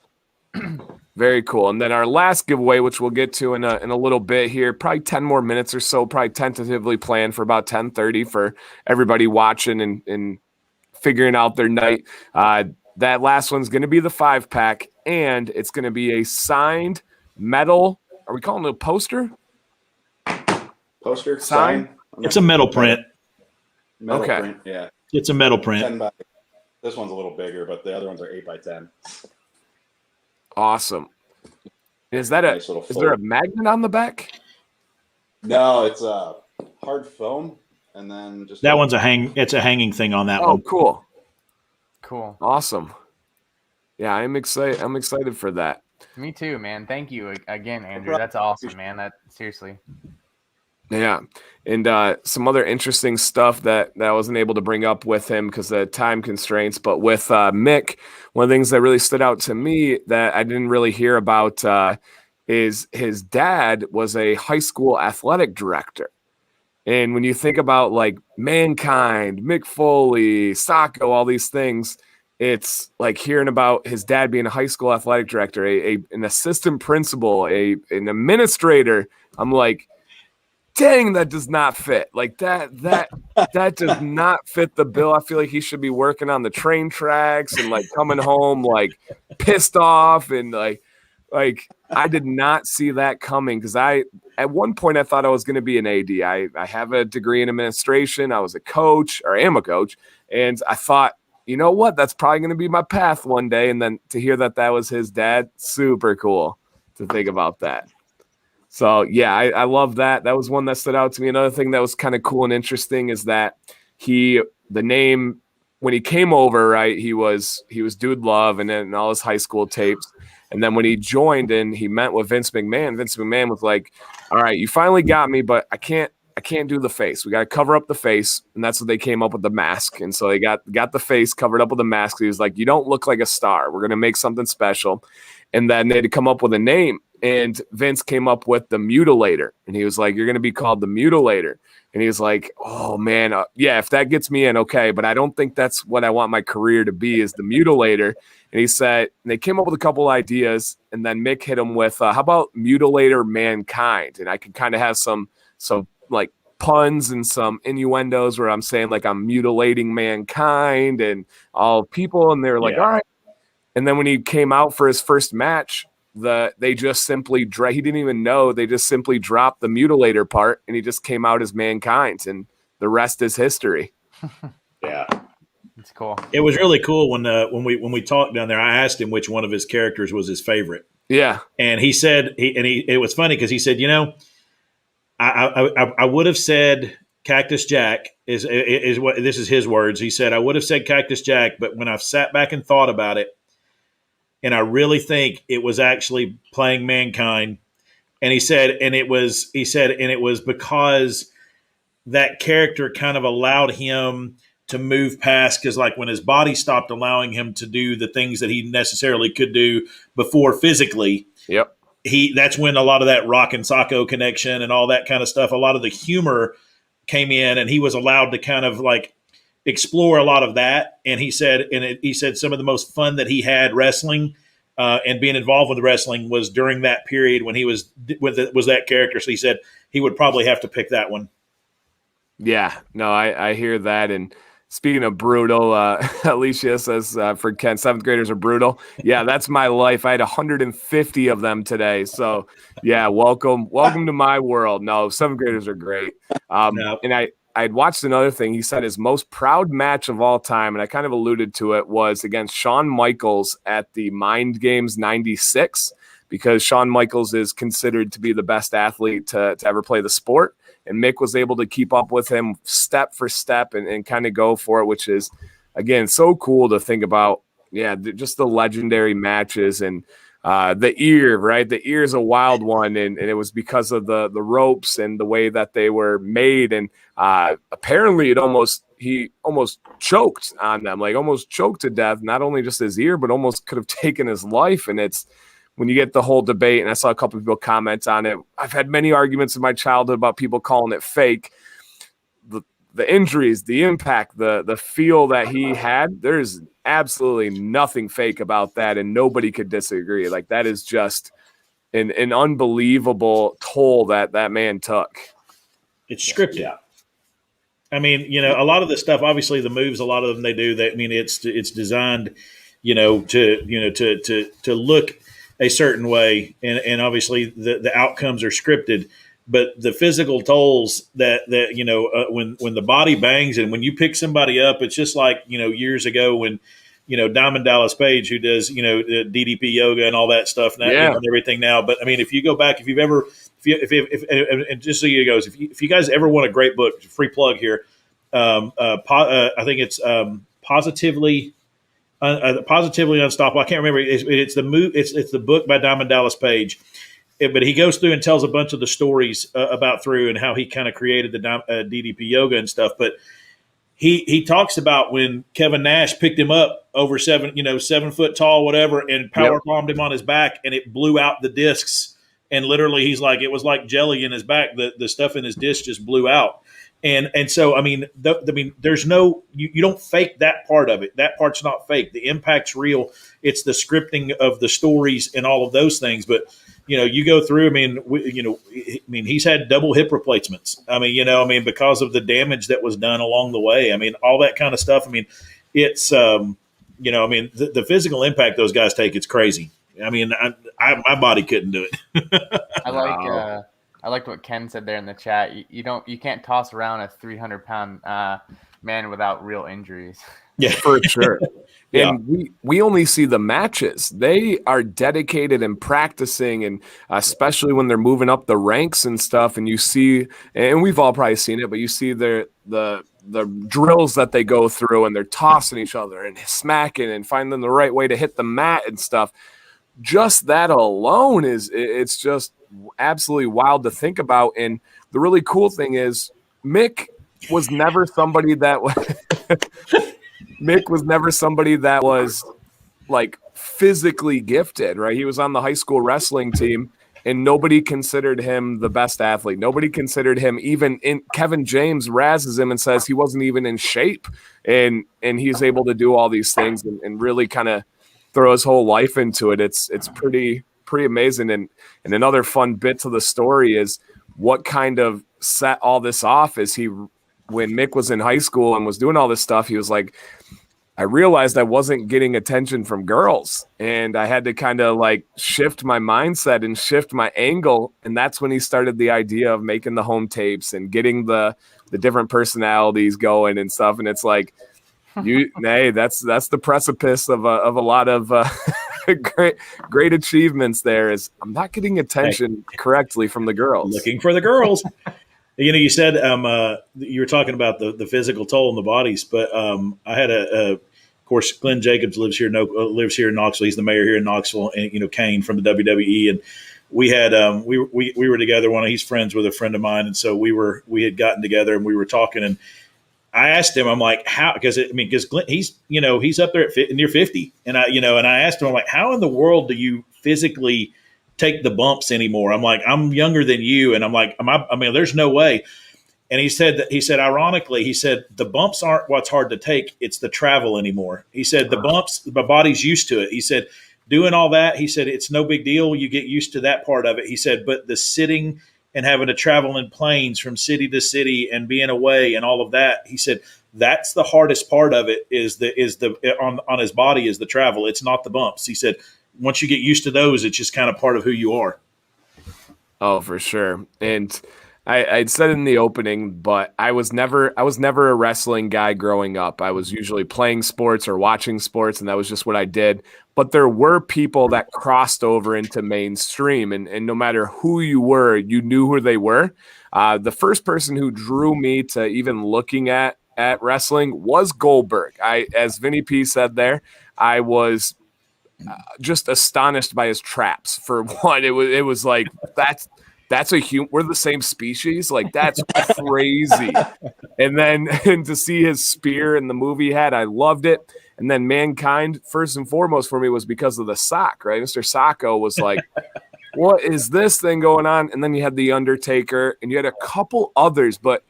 Very cool. And then our last giveaway, which we'll get to in a little bit here, probably 10 more minutes or so, probably tentatively planned for about 10:30 for everybody watching and figuring out their night. That last one's going to be the 5-pack, and it's going to be a signed metal. Are we calling it a poster? Poster? Sign? It's a metal print. Metal print, yeah. It's a metal print. This one's a little bigger, but the other ones are 8x10. Awesome. Is that Nice is there a magnet on the back? No, it's a hard foam, and then just that one's it's a hanging thing on that one. Oh, cool. Cool. Awesome. Yeah, I'm excited for that. Me too, man. Thank you again, Andrew. That's awesome, man. That seriously. Yeah. And some other interesting stuff that I wasn't able to bring up with him because of time constraints. But with Mick, one of the things that really stood out to me that I didn't really hear about is his dad was a high school athletic director. And when you think about like Mankind, Mick Foley, Sacco, all these things, it's like hearing about his dad being a high school athletic director, an assistant principal, an administrator. I'm like, dang, that does not fit. Like that does not fit the bill. I feel like he should be working on the train tracks and like coming home like pissed off and like I did not see that coming because at one point I thought I was going to be an AD. I have a degree in administration. I was a coach or am a coach, and I thought, you know what, that's probably going to be my path one day. And then to hear that was his dad, super cool to think about that. So, yeah, I love that. That was one that stood out to me. Another thing that was kind of cool and interesting is that the name, when he came over, right, he was Dude Love and then all his high school tapes. And then when he joined and he met with Vince McMahon was like, all right, you finally got me, but I can't do the face. We got to cover up the face. And that's what they came up with the mask. And so they got the face covered up with the mask. He was like, you don't look like a star. We're going to make something special. And then they had to come up with a name. And Vince came up with the Mutilator. And he was like, you're going to be called the Mutilator. And he was like, oh, man, yeah, if that gets me in, okay. But I don't think that's what I want my career to be is the Mutilator. And he said, and they came up with a couple ideas. And then Mick hit him with, how about Mutilator Mankind? And I could kind of have some like puns and some innuendos where I'm saying like I'm mutilating mankind and all people. And they're like, all right. And then when he came out for his first match, they just simply he didn't even know, they just simply dropped the Mutilator part and he just came out as Mankind, and the rest is history. Yeah, it's cool. It was really cool when we talked down there. I asked him which one of his characters was his favorite. Yeah, and he said it was funny because he said, you know, I would have said Cactus Jack is what this is his words. He said I would have said Cactus Jack, but when I've sat back and thought about it, and I really think it was actually playing Mankind. And he said it was because that character kind of allowed him to move past, because like when his body stopped allowing him to do the things that he necessarily could do before physically. Yep. That's when a lot of that Rock and Sacco connection and all that kind of stuff, a lot of the humor came in, and he was allowed to kind of like explore a lot of that. And he said some of the most fun that he had wrestling and being involved with wrestling was during that period when he was that character. So he said he would probably have to pick that one. Yeah, no, I hear that. And speaking of brutal, Alicia says for Ken, 7th graders are brutal. Yeah, that's my life. I had 150 of them today. So yeah, welcome to my world. No, 7th graders are great. And I'd watched another thing. He said his most proud match of all time, and I kind of alluded to it, was against Shawn Michaels at the Mind Games 96, because Shawn Michaels is considered to be the best athlete to ever play the sport. And Mick was able to keep up with him step for step and kind of go for it, which is, again, so cool to think about. Yeah, just the legendary matches. And the ear, right? The ear is a wild one, and it was because of the ropes and the way that they were made. And apparently he almost choked on them, like almost choked to death, not only just his ear, but almost could have taken his life. And it's when you get the whole debate, and I saw a couple of people comment on it. I've had many arguments in my childhood about people calling it fake. The injuries, the impact, the feel that he had, there's absolutely nothing fake about that, and nobody could disagree. Like, that is just an unbelievable toll that man took. It's scripted. Yeah. I mean, you know, a lot of the stuff, obviously the moves, a lot of them they do that. I mean, it's designed, to look a certain way, and obviously the outcomes are scripted. but the physical tolls that when the body bangs and when you pick somebody up, it's just like years ago when Diamond Dallas Page, who does DDP yoga and all that stuff and everything now. But I mean, if you go back, if you've ever and just so you goes, if you guys ever want a great book, free plug here. I think it's positively unstoppable. I can't remember. It's the book by Diamond Dallas Page. But he goes through and tells a bunch of the stories about through and how he kind of created the DDP yoga and stuff. But he talks about when Kevin Nash picked him up over 7 foot tall, whatever, and power bombed him on his back, and it blew out the discs. And literally, he's like, it was like jelly in his back. The stuff in his disc just blew out. And so, I mean, there's no, you don't fake that part of it. That part's not fake. The impact's real. It's the scripting of the stories and all of those things. But, you go through, he's had double hip replacements. Because of the damage that was done along the way. I mean, all that kind of stuff. I mean, it's, the physical impact those guys take, it's crazy. I mean, my body couldn't do it. I liked what Ken said there in the chat. You can't toss around a 300-pound man without real injuries. Yeah, for sure. And we only see the matches. They are dedicated and practicing, and especially when they're moving up the ranks and stuff. And you see, and we've all probably seen it, but you see the drills that they go through, and they're tossing each other and smacking and finding the right way to hit the mat and stuff. Just that alone it's just absolutely wild to think about. And the really cool thing is Mick was never somebody that was like physically gifted, right? He was on the high school wrestling team and nobody considered him the best athlete. Nobody considered him even in. Kevin James razzes him and says he wasn't even in shape, and he's able to do all these things and really kind of throw his whole life into it. It's pretty amazing. And another fun bit to the story is what kind of set all this off is when Mick was in high school and was doing all this stuff, he was like, I realized I wasn't getting attention from girls, and I had to kind of like shift my mindset and shift my angle. And that's when he started the idea of making the home tapes and getting the different personalities going and stuff. And it's like, that's the precipice of a lot of great achievements. There is I'm not getting attention correctly from the girls. Looking for the girls. You said you were talking about the physical toll on the bodies, but I had of course, Glenn Jacobs lives here in Knoxville. He's the mayor here in Knoxville, and Kane from the WWE, and we had we were together. He's friends with a friend of mine, and so we had gotten together and we were talking, and I asked him, I'm like, how? Because Glenn, he's up there at near 50, and I asked him, I'm like, how in the world do you physically take the bumps anymore? I'm like, I'm younger than you, and I'm like, there's no way. And he said, ironically, the bumps aren't what's hard to take; it's the travel anymore. He said the bumps, my body's used to it. He said, doing all that, he said it's no big deal. You get used to that part of it. He said, but the sitting and having to travel in planes from city to city and being away and all of that, he said that's the hardest part of it is on his body is the travel. It's not the bumps. He said once you get used to those, it's just kind of part of who you are. Oh, for sure. And I'd said in the opening, but I was never a wrestling guy growing up. I was usually playing sports or watching sports, and that was just what I did. But there were people that crossed over into mainstream, and no matter who you were, you knew who they were. The first person who drew me to even looking at wrestling was Goldberg. As Vinny P said there, I was just astonished by his traps. For one, it was like that's a human. We're the same species. Like that's crazy. And to see his spear in the movie I loved it. And then Mankind, first and foremost for me, was because of the sock, right? Mr. Sacco was like, what is this thing going on? And then you had The Undertaker and you had a couple others, but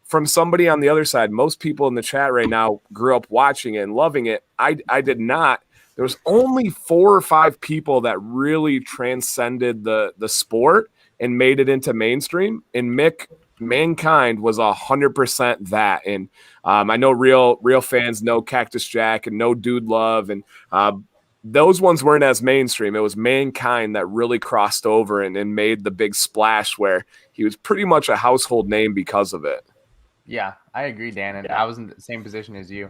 from somebody on the other side, most people in the chat right now grew up watching it and loving it. I did not. There was only 4 or 5 people that really transcended the sport and made it into mainstream. And Mankind was 100% that. And I know real fans know Cactus Jack and know Dude Love, and those ones weren't as mainstream. It was Mankind that really crossed over and made the big splash where he was pretty much a household name because of it. Yeah, I agree, Dan. And I was in the same position as you.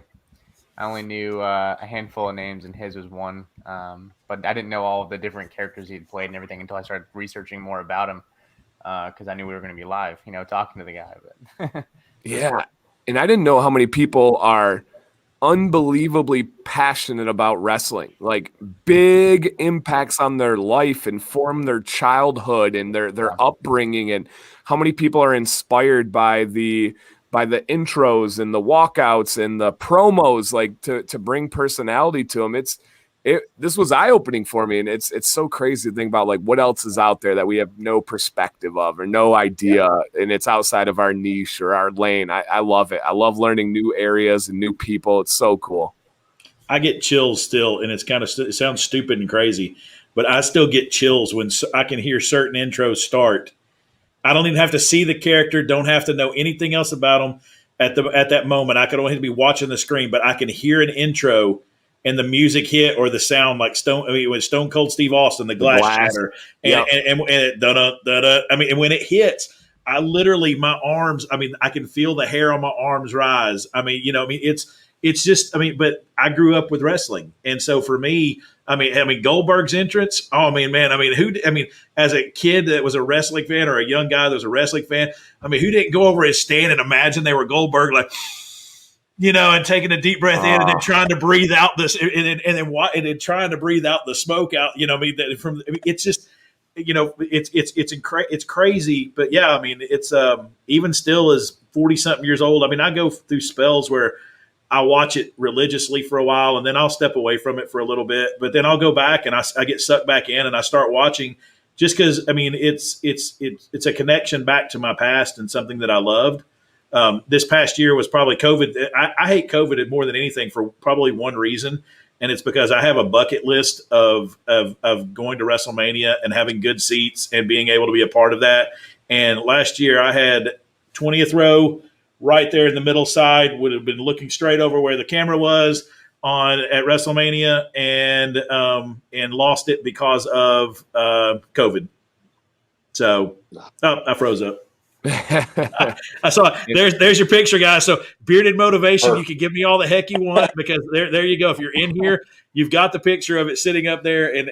I only knew a handful of names, and his was one. But I didn't know all of the different characters he had played and everything until I started researching more about him, because I knew we were going to be live, talking to the guy. But yeah, and I didn't know how many people are unbelievably passionate about wrestling, like big impacts on their life and form their childhood and their upbringing, and how many people are inspired by the intros and the walkouts and the promos, like to bring personality to them. This was eye-opening for me, and it's so crazy to think about, like, what else is out there that we have no perspective of or no idea, and it's outside of our niche or our lane. I love it. I love learning new areas and new people. It's so cool. I get chills still, and it's it sounds stupid and crazy, but I still get chills when I can hear certain intros start. I don't even have to see the character, don't have to know anything else about them at that moment. I could only be watching the screen, but I can hear an intro and the music hit or the sound, like when Stone Cold Steve Austin, the glass shatter, and da-da. I mean, and when it hits, I literally, my arms, I mean, I can feel the hair on my arms rise. I mean, it's just, but I grew up with wrestling. And so for me, I mean, Goldberg's entrance, as a kid that was a wrestling fan or a young guy that was a wrestling fan, I mean, who didn't go over his stand and imagine they were Goldberg, like, and taking a deep breath in and then trying to breathe out this, and then trying to breathe out the smoke out, it's just, it's crazy, but yeah, I mean, it's even still as 40 something years old. I mean, I go through spells where I watch it religiously for a while, and then I'll step away from it for a little bit, but then I'll go back and I get sucked back in and I start watching, just because, I mean, it's a connection back to my past and something that I loved. This past year was probably COVID. I hate COVID more than anything for probably one reason, and it's because I have a bucket list of going to WrestleMania and having good seats and being able to be a part of that. And last year I had 20th row right there in the middle side, would have been looking straight over where the camera was at WrestleMania, and lost it because of COVID. So I froze up. I saw there's your picture, guys. So Bearded Motivation, you can give me all the heck you want, because there you go. If you're in here, you've got the picture of it sitting up there, and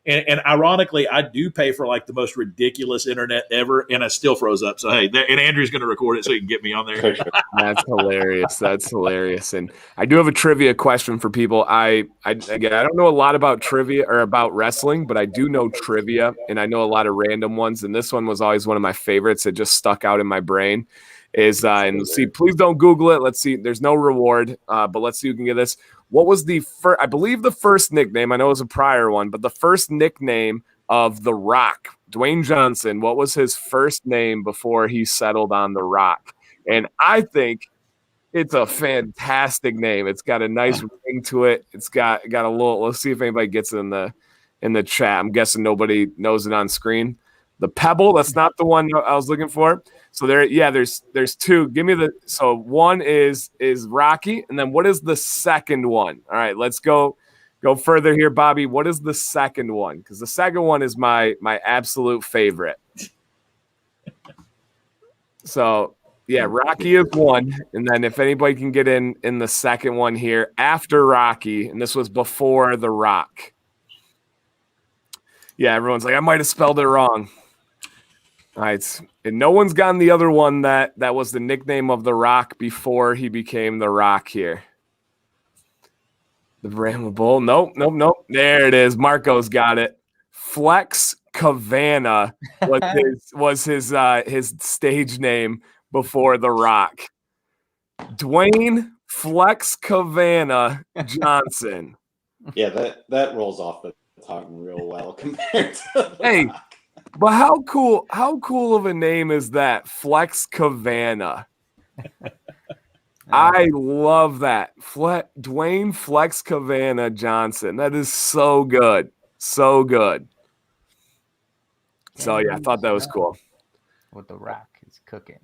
and ironically, I do pay for like the most ridiculous internet ever, and I still froze up. So hey, and Andrew's going to record it so he can get me on there. That's hilarious. That's hilarious. And I do have a trivia question for people. I don't know a lot about trivia or about wrestling, but I do know trivia, and I know a lot of random ones. And this one was always one of my favorites. It just stuck out in my brain. And let's see, please don't Google it. Let's see. There's no reward, but let's see who can get this. What was the first? I believe the first nickname. I know it was a prior one, but the first nickname of The Rock, Dwayne Johnson. What was his first name before he settled on The Rock? And I think it's a fantastic name. It's got a nice ring to it. It's got a little. Let's see if anybody gets it in the chat. I'm guessing nobody knows it on screen. The Pebble. That's not the one I was looking for. So there's two. Give me so one is Rocky, and then what is the second one? All right, let's go further here, Bobby. What is the second one? Because the second one is my absolute favorite. So yeah, Rocky is one, and then if anybody can get in the second one here after Rocky, and this was before The Rock. Yeah, everyone's like, I might have spelled it wrong. All right, and no one's gotten the other one that was the nickname of The Rock before he became The Rock here. The Bramble Bull. Nope. There it is. Marco's got it. Flex Cavana was his stage name before The Rock. Dwayne Flex Cavana Johnson. Yeah, that rolls off the tongue real well compared to hey. Rock. But how cool of a name is that? Flex Cavana. I love that. Dwayne Flex Cavana Johnson. That is so good. So good. So yeah, I thought that was cool. What The Rock is cooking.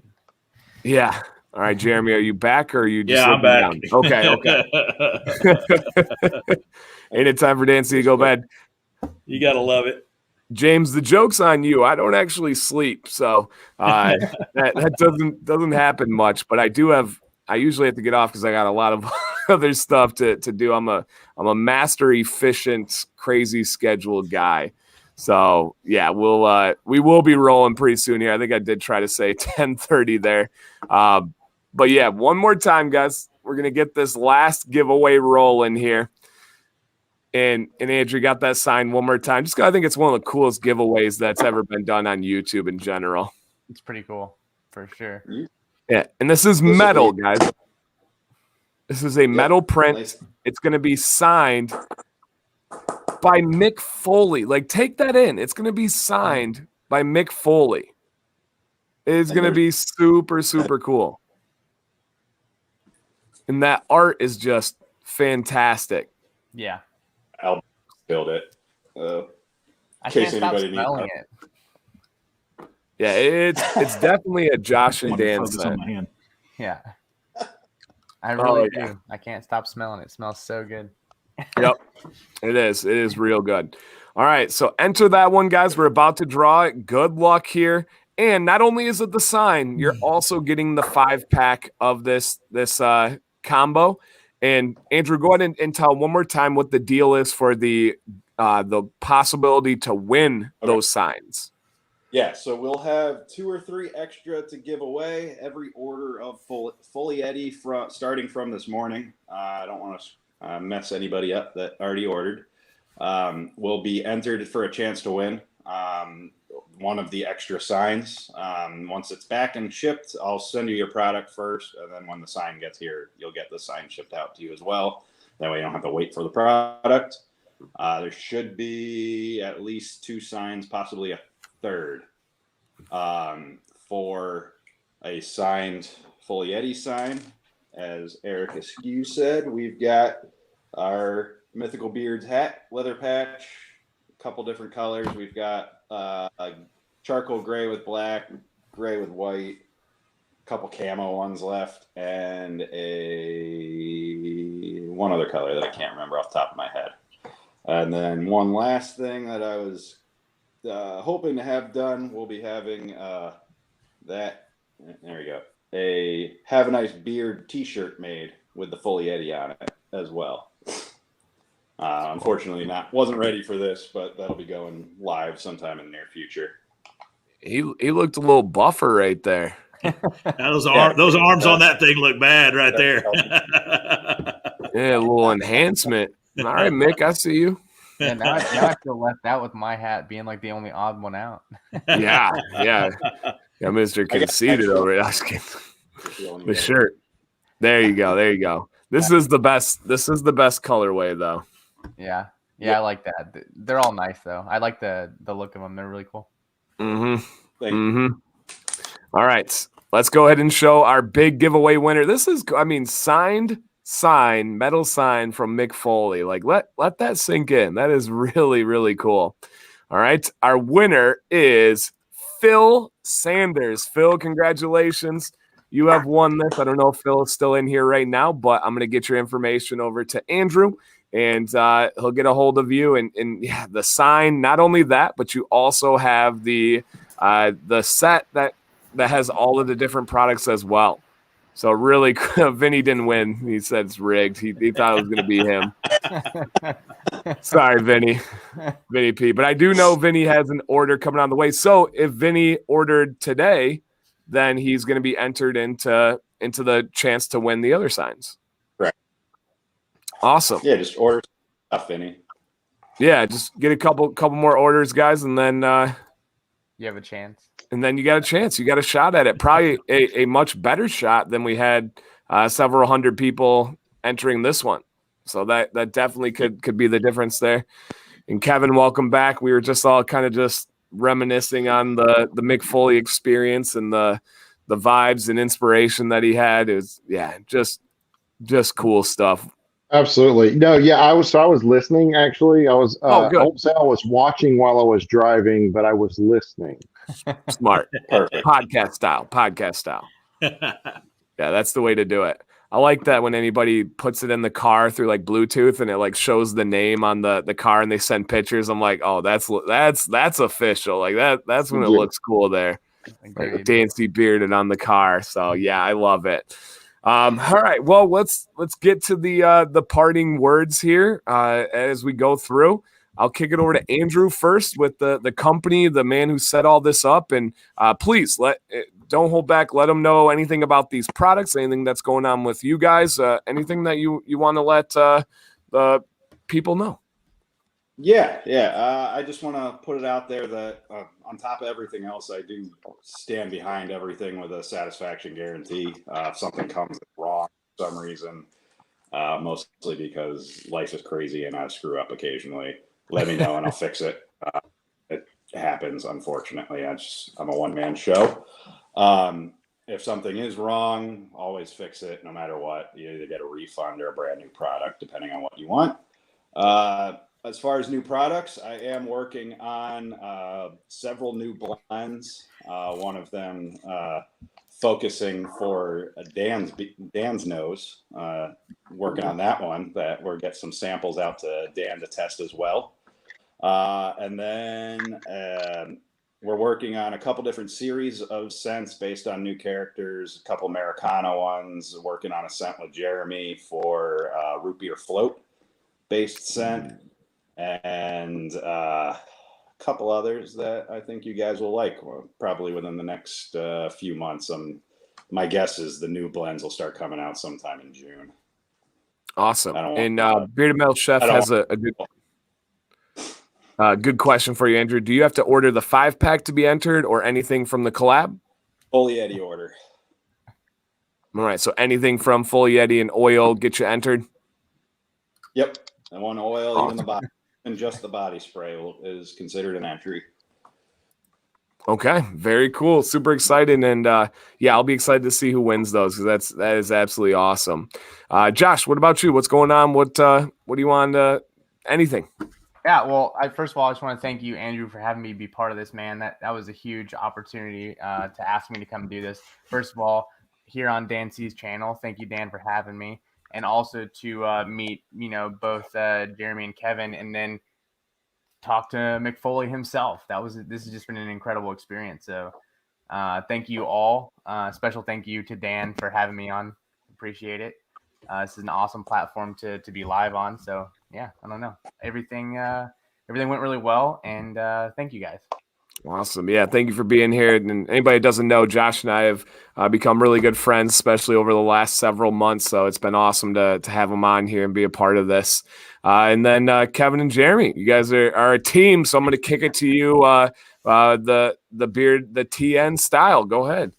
Yeah. All right, Jeremy, are you back or are you just I'm back. down? Okay. Ain't it time for Dancy to go bed? You gotta love it. James, the joke's on you. I don't actually sleep, so that doesn't happen much. But I usually have to get off because I got a lot of other stuff to do. I'm a master efficient, crazy scheduled guy. So yeah, we will be rolling pretty soon here. I think I did try to say 10:30 there, but yeah, one more time, guys. We're gonna get this last giveaway rolling here. And Andrew, got that sign one more time. I think it's one of the coolest giveaways that's ever been done on YouTube in general. It's pretty cool, for sure. Yeah, and this is metal, guys. This is a metal print. Nice. It's going to be signed by Mick Foley. Like, take that in. It's going to be signed by Mick Foley. It's going to be super, super cool. And that art is just fantastic. Yeah. I'll build it. I can't stop smelling it. Yeah, it's definitely a Josh and Dan scent. Yeah. I really do. I can't stop smelling it. It smells so good. Yep. It is. It is real good. All right. So enter that one, guys. We're about to draw it. Good luck here. And not only is it the sign, you're also getting the 5-pack of this combo. And Andrew, go ahead and tell one more time what the deal is for the possibility to win those signs. Yeah, so we'll have 2 or 3 extra to give away every order of Foley Eddy starting from this morning. I don't want to mess anybody up that already ordered. Will be entered for a chance to win one of the extra signs. Once it's back and shipped, I'll send you your product first, and then when the sign gets here, you'll get the sign shipped out to you as well. That way you don't have to wait for the product. There should be at least 2 signs, possibly a third, for a signed Foley Eddy sign. As Eric Askew said, we've got our Mythical Beards hat, leather patch, a couple different colors. We've got a charcoal gray with black, gray with white, a couple camo ones left, and one other color that I can't remember off the top of my head. And then one last thing that I was hoping to have done, we'll be having there we go, a Have a Nice Beard t-shirt made with the Foley Eddy on it as well. Unfortunately wasn't ready for this, but that'll be going live sometime in the near future. He looked a little buffer right there. Those arms on that thing look bad right there. Yeah, a little enhancement. All right, Mick, I see you. Yeah, now I feel left out with my hat being like the only odd one out. Yeah, Mr. Conceited over it. The shirt. There you go. This is the best colorway though. Yeah, I like that. They're all nice though. I like the look of them. They're really cool. Mm-hmm. All right, let's go ahead and show our big giveaway winner. This is, signed sign, metal sign from Mick Foley. Like, let that sink in. That is really, really cool. All right, our winner is Phil Sanders. Phil, congratulations. You have won this. I don't know if Phil is still in here right now, but I'm going to get your information over to Andrew, and he'll get a hold of you. And yeah, the sign, not only that, but you also have the set that has all of the different products as well. So really, Vinny didn't win. He said it's rigged. He thought it was going to be him. Sorry, Vinny P. But I do know Vinny has an order coming on the way. So if Vinny ordered today, then he's going to be entered into the chance to win the other signs. Right. Awesome. Yeah, just order stuff, Vinny. Yeah, just get a couple more orders, guys, and then you have a chance. And then you got a chance. You got a shot at it. Probably a much better shot than we had several hundred people entering this one. So that definitely could be the difference there. And Kevin, welcome back. We were just all kind of just reminiscing on the Mick Foley experience and the vibes and inspiration that he had. It was, just cool stuff. Absolutely. No, yeah, I was listening actually. I was good. I won't say I was watching while I was driving, but I was listening. Smart. Perfect. Podcast style. Yeah, that's the way to do it. I like that when anybody puts it in the car through like Bluetooth and it like shows the name on the car and they send pictures. I'm like, oh, that's official. Like that's when it looks cool there. Like with Dancy bearded on the car. So yeah, I love it. All right. Well, let's get to the parting words here as we go through. I'll kick it over to Andrew first with the company, the man who set all this up, and please don't hold back. Let them know anything about these products, anything that's going on with you guys, anything that you want to let the people know. Yeah. I just want to put it out there that on top of everything else, I do stand behind everything with a satisfaction guarantee. If something comes wrong for some reason, mostly because life is crazy and I screw up occasionally, let me know and I'll fix it. It happens, unfortunately. I'm a one-man show. If something is wrong, always fix it no matter what. You either get a refund or a brand new product, depending on what you want. As far as new products, I am working on several new blends. One of them focusing for Dan's nose. Working on that one. That we'll get some samples out to Dan to test as well. And then we're working on a couple different series of scents based on new characters. A couple Americana ones. Working on a scent with Jeremy for root beer float based scent. And a couple others that I think you guys will like, probably within the next few months. My guess is the new blends will start coming out sometime in June. Awesome. And Bearded Metal Chef has a good question for you, Andrew. Do you have to order the 5-pack to be entered or anything from the collab? Full Yeti order. All right. So anything from Full Yeti and oil get you entered? Yep. I want oil, even the body. And just the body spray is considered an entry. Okay, very cool. Super excited, and I'll be excited to see who wins those because that is absolutely awesome. Josh, what about you? What's going on? What do you want? Anything? Yeah, well, first of all, I just want to thank you, Andrew, for having me be part of this, man. That was a huge opportunity to ask me to come do this. First of all, here on Dan C's channel, thank you, Dan, for having me. And also to meet, both Jeremy and Kevin, and then talk to Mick Foley himself. This has just been an incredible experience. So thank you all. Special thank you to Dan for having me on. Appreciate it. This is an awesome platform to be live on. So yeah, I don't know. Everything went really well, and thank you guys. Awesome. Yeah, thank you for being here. And anybody who doesn't know, Josh and I have become really good friends, especially over the last several months. So it's been awesome to have him on here and be a part of this. And then Kevin and Jeremy, you guys are a team. So I'm going to kick it to you, the TN style. Go ahead.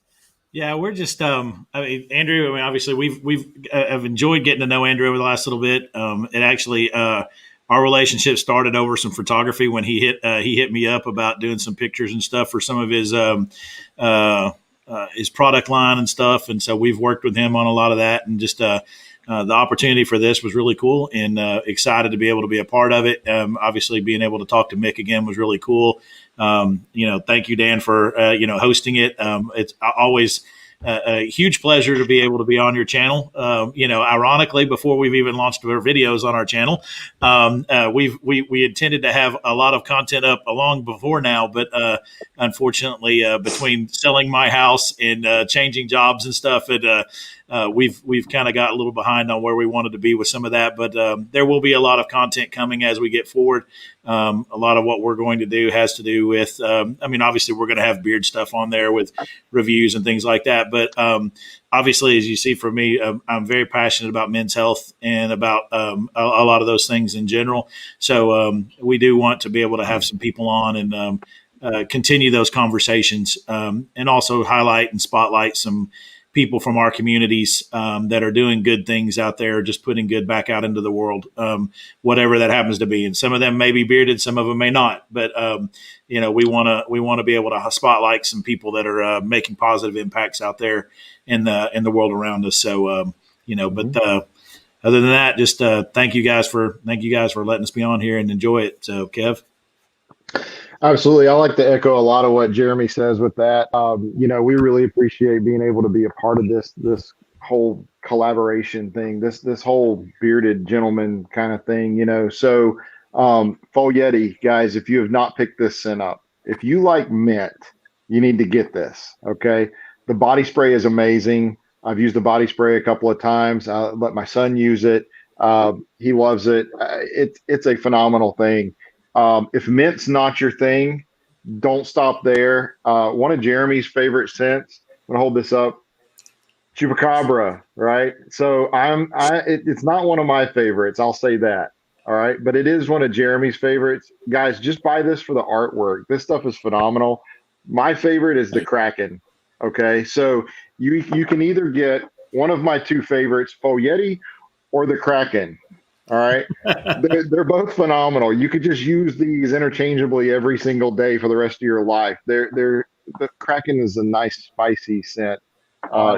Yeah, we're just, Andrew, obviously we've have enjoyed getting to know Andrew over the last little bit. It actually, our relationship started over some photography when he hit me up about doing some pictures and stuff for some of his product line and stuff. And so we've worked with him on a lot of that, and just the opportunity for this was really cool, and excited to be able to be a part of it. Obviously being able to talk to Mick again was really cool. Thank you, Dan, for, hosting it. It's always a huge pleasure to be able to be on your channel. Ironically, before we've even launched our videos on our channel, we intended to have a lot of content up long before now, but unfortunately, between selling my house and changing jobs and stuff, we've kind of got a little behind on where we wanted to be with some of that. But there will be a lot of content coming as we get forward. A lot of what we're going to do has to do with, obviously we're going to have beard stuff on there with reviews and things like that. But obviously, as you see from me, I'm very passionate about men's health and about a lot of those things in general. So we do want to be able to have some people on and continue those conversations, and also highlight and spotlight some people from our communities that are doing good things out there, just putting good back out into the world, whatever that happens to be. And some of them may be bearded, some of them may not. But we want to be able to spotlight some people that are making positive impacts out there in the world around us. So but other than that, just thank you guys for letting us be on here and enjoy it. So Kev. Absolutely. I like to echo a lot of what Jeremy says with that. We really appreciate being able to be a part of this whole collaboration thing, this whole bearded gentleman kind of thing, So Full Yeti, guys, if you have not picked this scent up, if you like mint, you need to get this. Okay. The body spray is amazing. I've used the body spray a couple of times. I let my son use it. He loves it. It's a phenomenal thing. If mint's not your thing, don't stop there. One of Jeremy's favorite scents, I'm gonna hold this up, Chupacabra, right? So it's not one of my favorites, I'll say that. All right, but it is one of Jeremy's favorites. Guys, just buy this for the artwork. This stuff is phenomenal. My favorite is the Kraken. Okay, so you can either get one of my two favorites, Full Yeti, or the Kraken. All right, they're both phenomenal. You could just use these interchangeably every single day for the rest of your life. The Kraken is a nice spicy scent.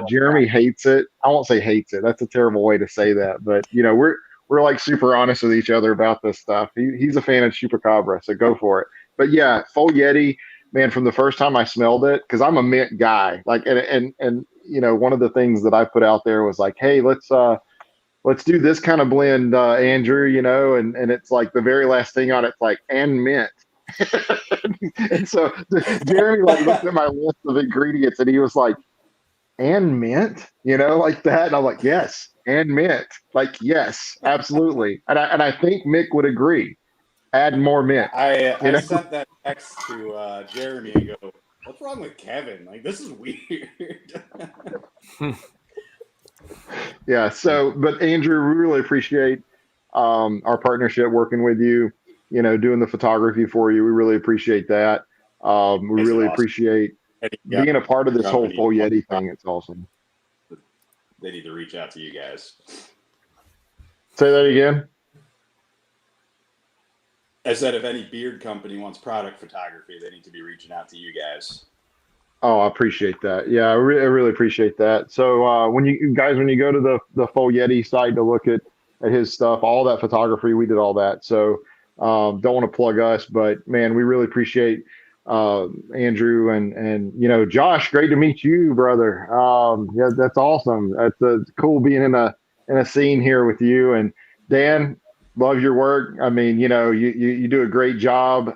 Jeremy hates it. I won't say hates it. That's a terrible way to say that, but we're like super honest with each other about this stuff. He's a fan of Chupacabra, so go for it. But yeah, Full Yeti, man, from the first time I smelled it, because I'm a mint guy, like, and one of the things that I put out there was like, hey, let's do this kind of blend, Andrew, and it's like the very last thing on it's like, and mint. And so Jeremy like looked at my list of ingredients and he was like, and mint, like that. And I'm like, yes, and mint. Like, yes, absolutely. And I think Mick would agree. Add more mint. I sent that text to Jeremy and go, what's wrong with Kevin? Like, this is weird. Yeah. So, but Andrew, we really appreciate our partnership, working with you, doing the photography for you. We really appreciate that. We really appreciate being a part of this whole Full Yeti thing. It's awesome. They need to reach out to you guys. Say that again. I said if any beard company wants product photography, they need to be reaching out to you guys. Oh, I appreciate that. Yeah, I really appreciate that. So when you go to the Full Yeti site to look at his stuff, all that photography, we did all that. So don't want to plug us, but man, we really appreciate Andrew and Josh. Great to meet you, brother. Yeah, that's awesome. It's cool being in a scene here with you. And Dan, love your work. I mean, you do a great job.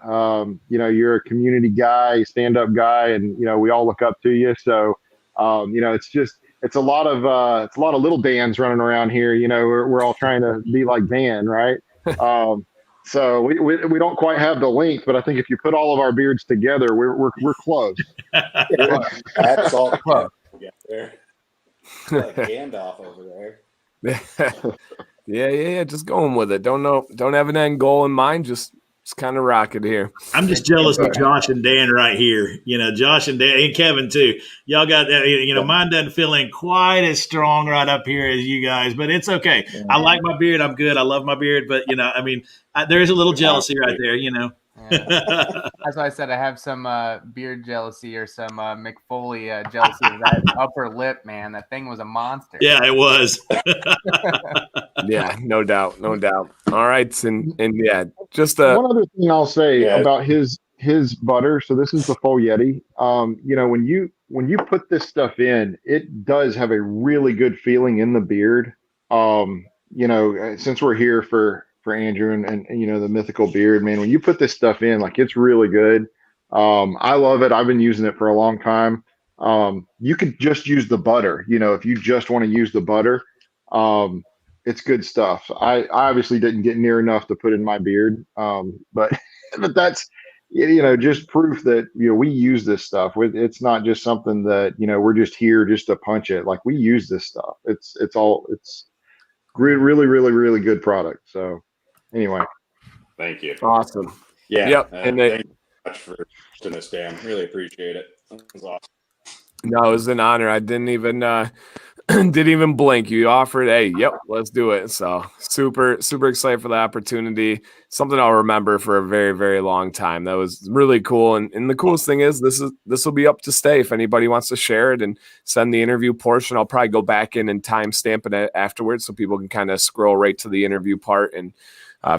You're a community guy, stand-up guy, and we all look up to you. So it's a lot of little Dans running around here. We're all trying to be like Dan, right? So we don't quite have the length, but I think if you put all of our beards together, we're close. That's all close. There. Like Gandalf over there. Yeah. Just going with it. Don't have an end goal in mind. Just kind of rock it here. I'm just jealous of Josh and Dan right here. Josh and Dan and Kevin too. Y'all got that. Mine doesn't feel in quite as strong right up here as you guys, but it's okay. Yeah. I like my beard. I'm good. I love my beard, but there is a little jealousy right there. Yeah. That's why I said I have some beard jealousy or some Mick Foley jealousy of that upper lip, man. That thing was a monster. Yeah, it was. Yeah, no doubt. All right, and yeah, just one other thing I'll say about his butter. So this is the Full Yeti. When you put this stuff in, it does have a really good feeling in the beard. Since we're here for Andrew and the mythical beard, man, when you put this stuff in, like, it's really good. I love it. I've been using it for a long time. You could just use the butter, if you just want to use the butter. It's good stuff. I obviously didn't get near enough to put in my beard. But that's, just proof that, we use this stuff. It's not just something that, we're just here just to punch it. Like, we use this stuff. It's really, really, really good product. So anyway. Thank you. Awesome. Yeah. Yep. And thank you so much for doing this, Dan. Really appreciate it. That was awesome. No, it was an honor. I didn't even blink. You offered, hey, yep, let's do it. So super excited for the opportunity. Something I'll remember for a very, very long time. That was really cool. And the coolest thing is this will be up to stay. If anybody wants to share it and send the interview portion, I'll probably go back in and timestamp it afterwards so people can kind of scroll right to the interview part and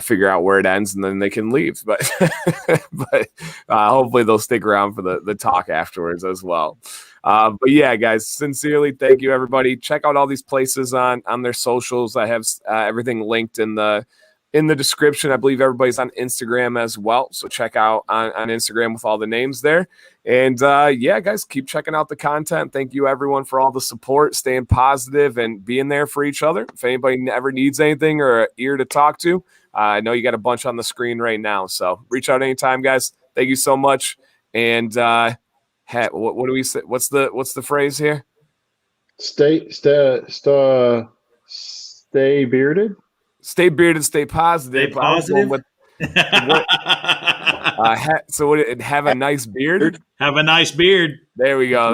figure out where it ends, and then they can leave. But hopefully they'll stick around for the talk afterwards as well. But yeah, guys, sincerely, thank you, everybody. Check out all these places on their socials. I have everything linked in the description. I believe everybody's on Instagram as well. So check out on Instagram with all the names there. And yeah, guys, keep checking out the content. Thank you, everyone, for all the support, staying positive and being there for each other. If anybody ever needs anything or an ear to talk to, I know you got a bunch on the screen right now. So reach out anytime, guys. Thank you so much. And what do we say? What's the phrase here? Stay bearded. Stay bearded. Stay positive. Stay positive. So have a nice beard. Have a nice beard. There we go.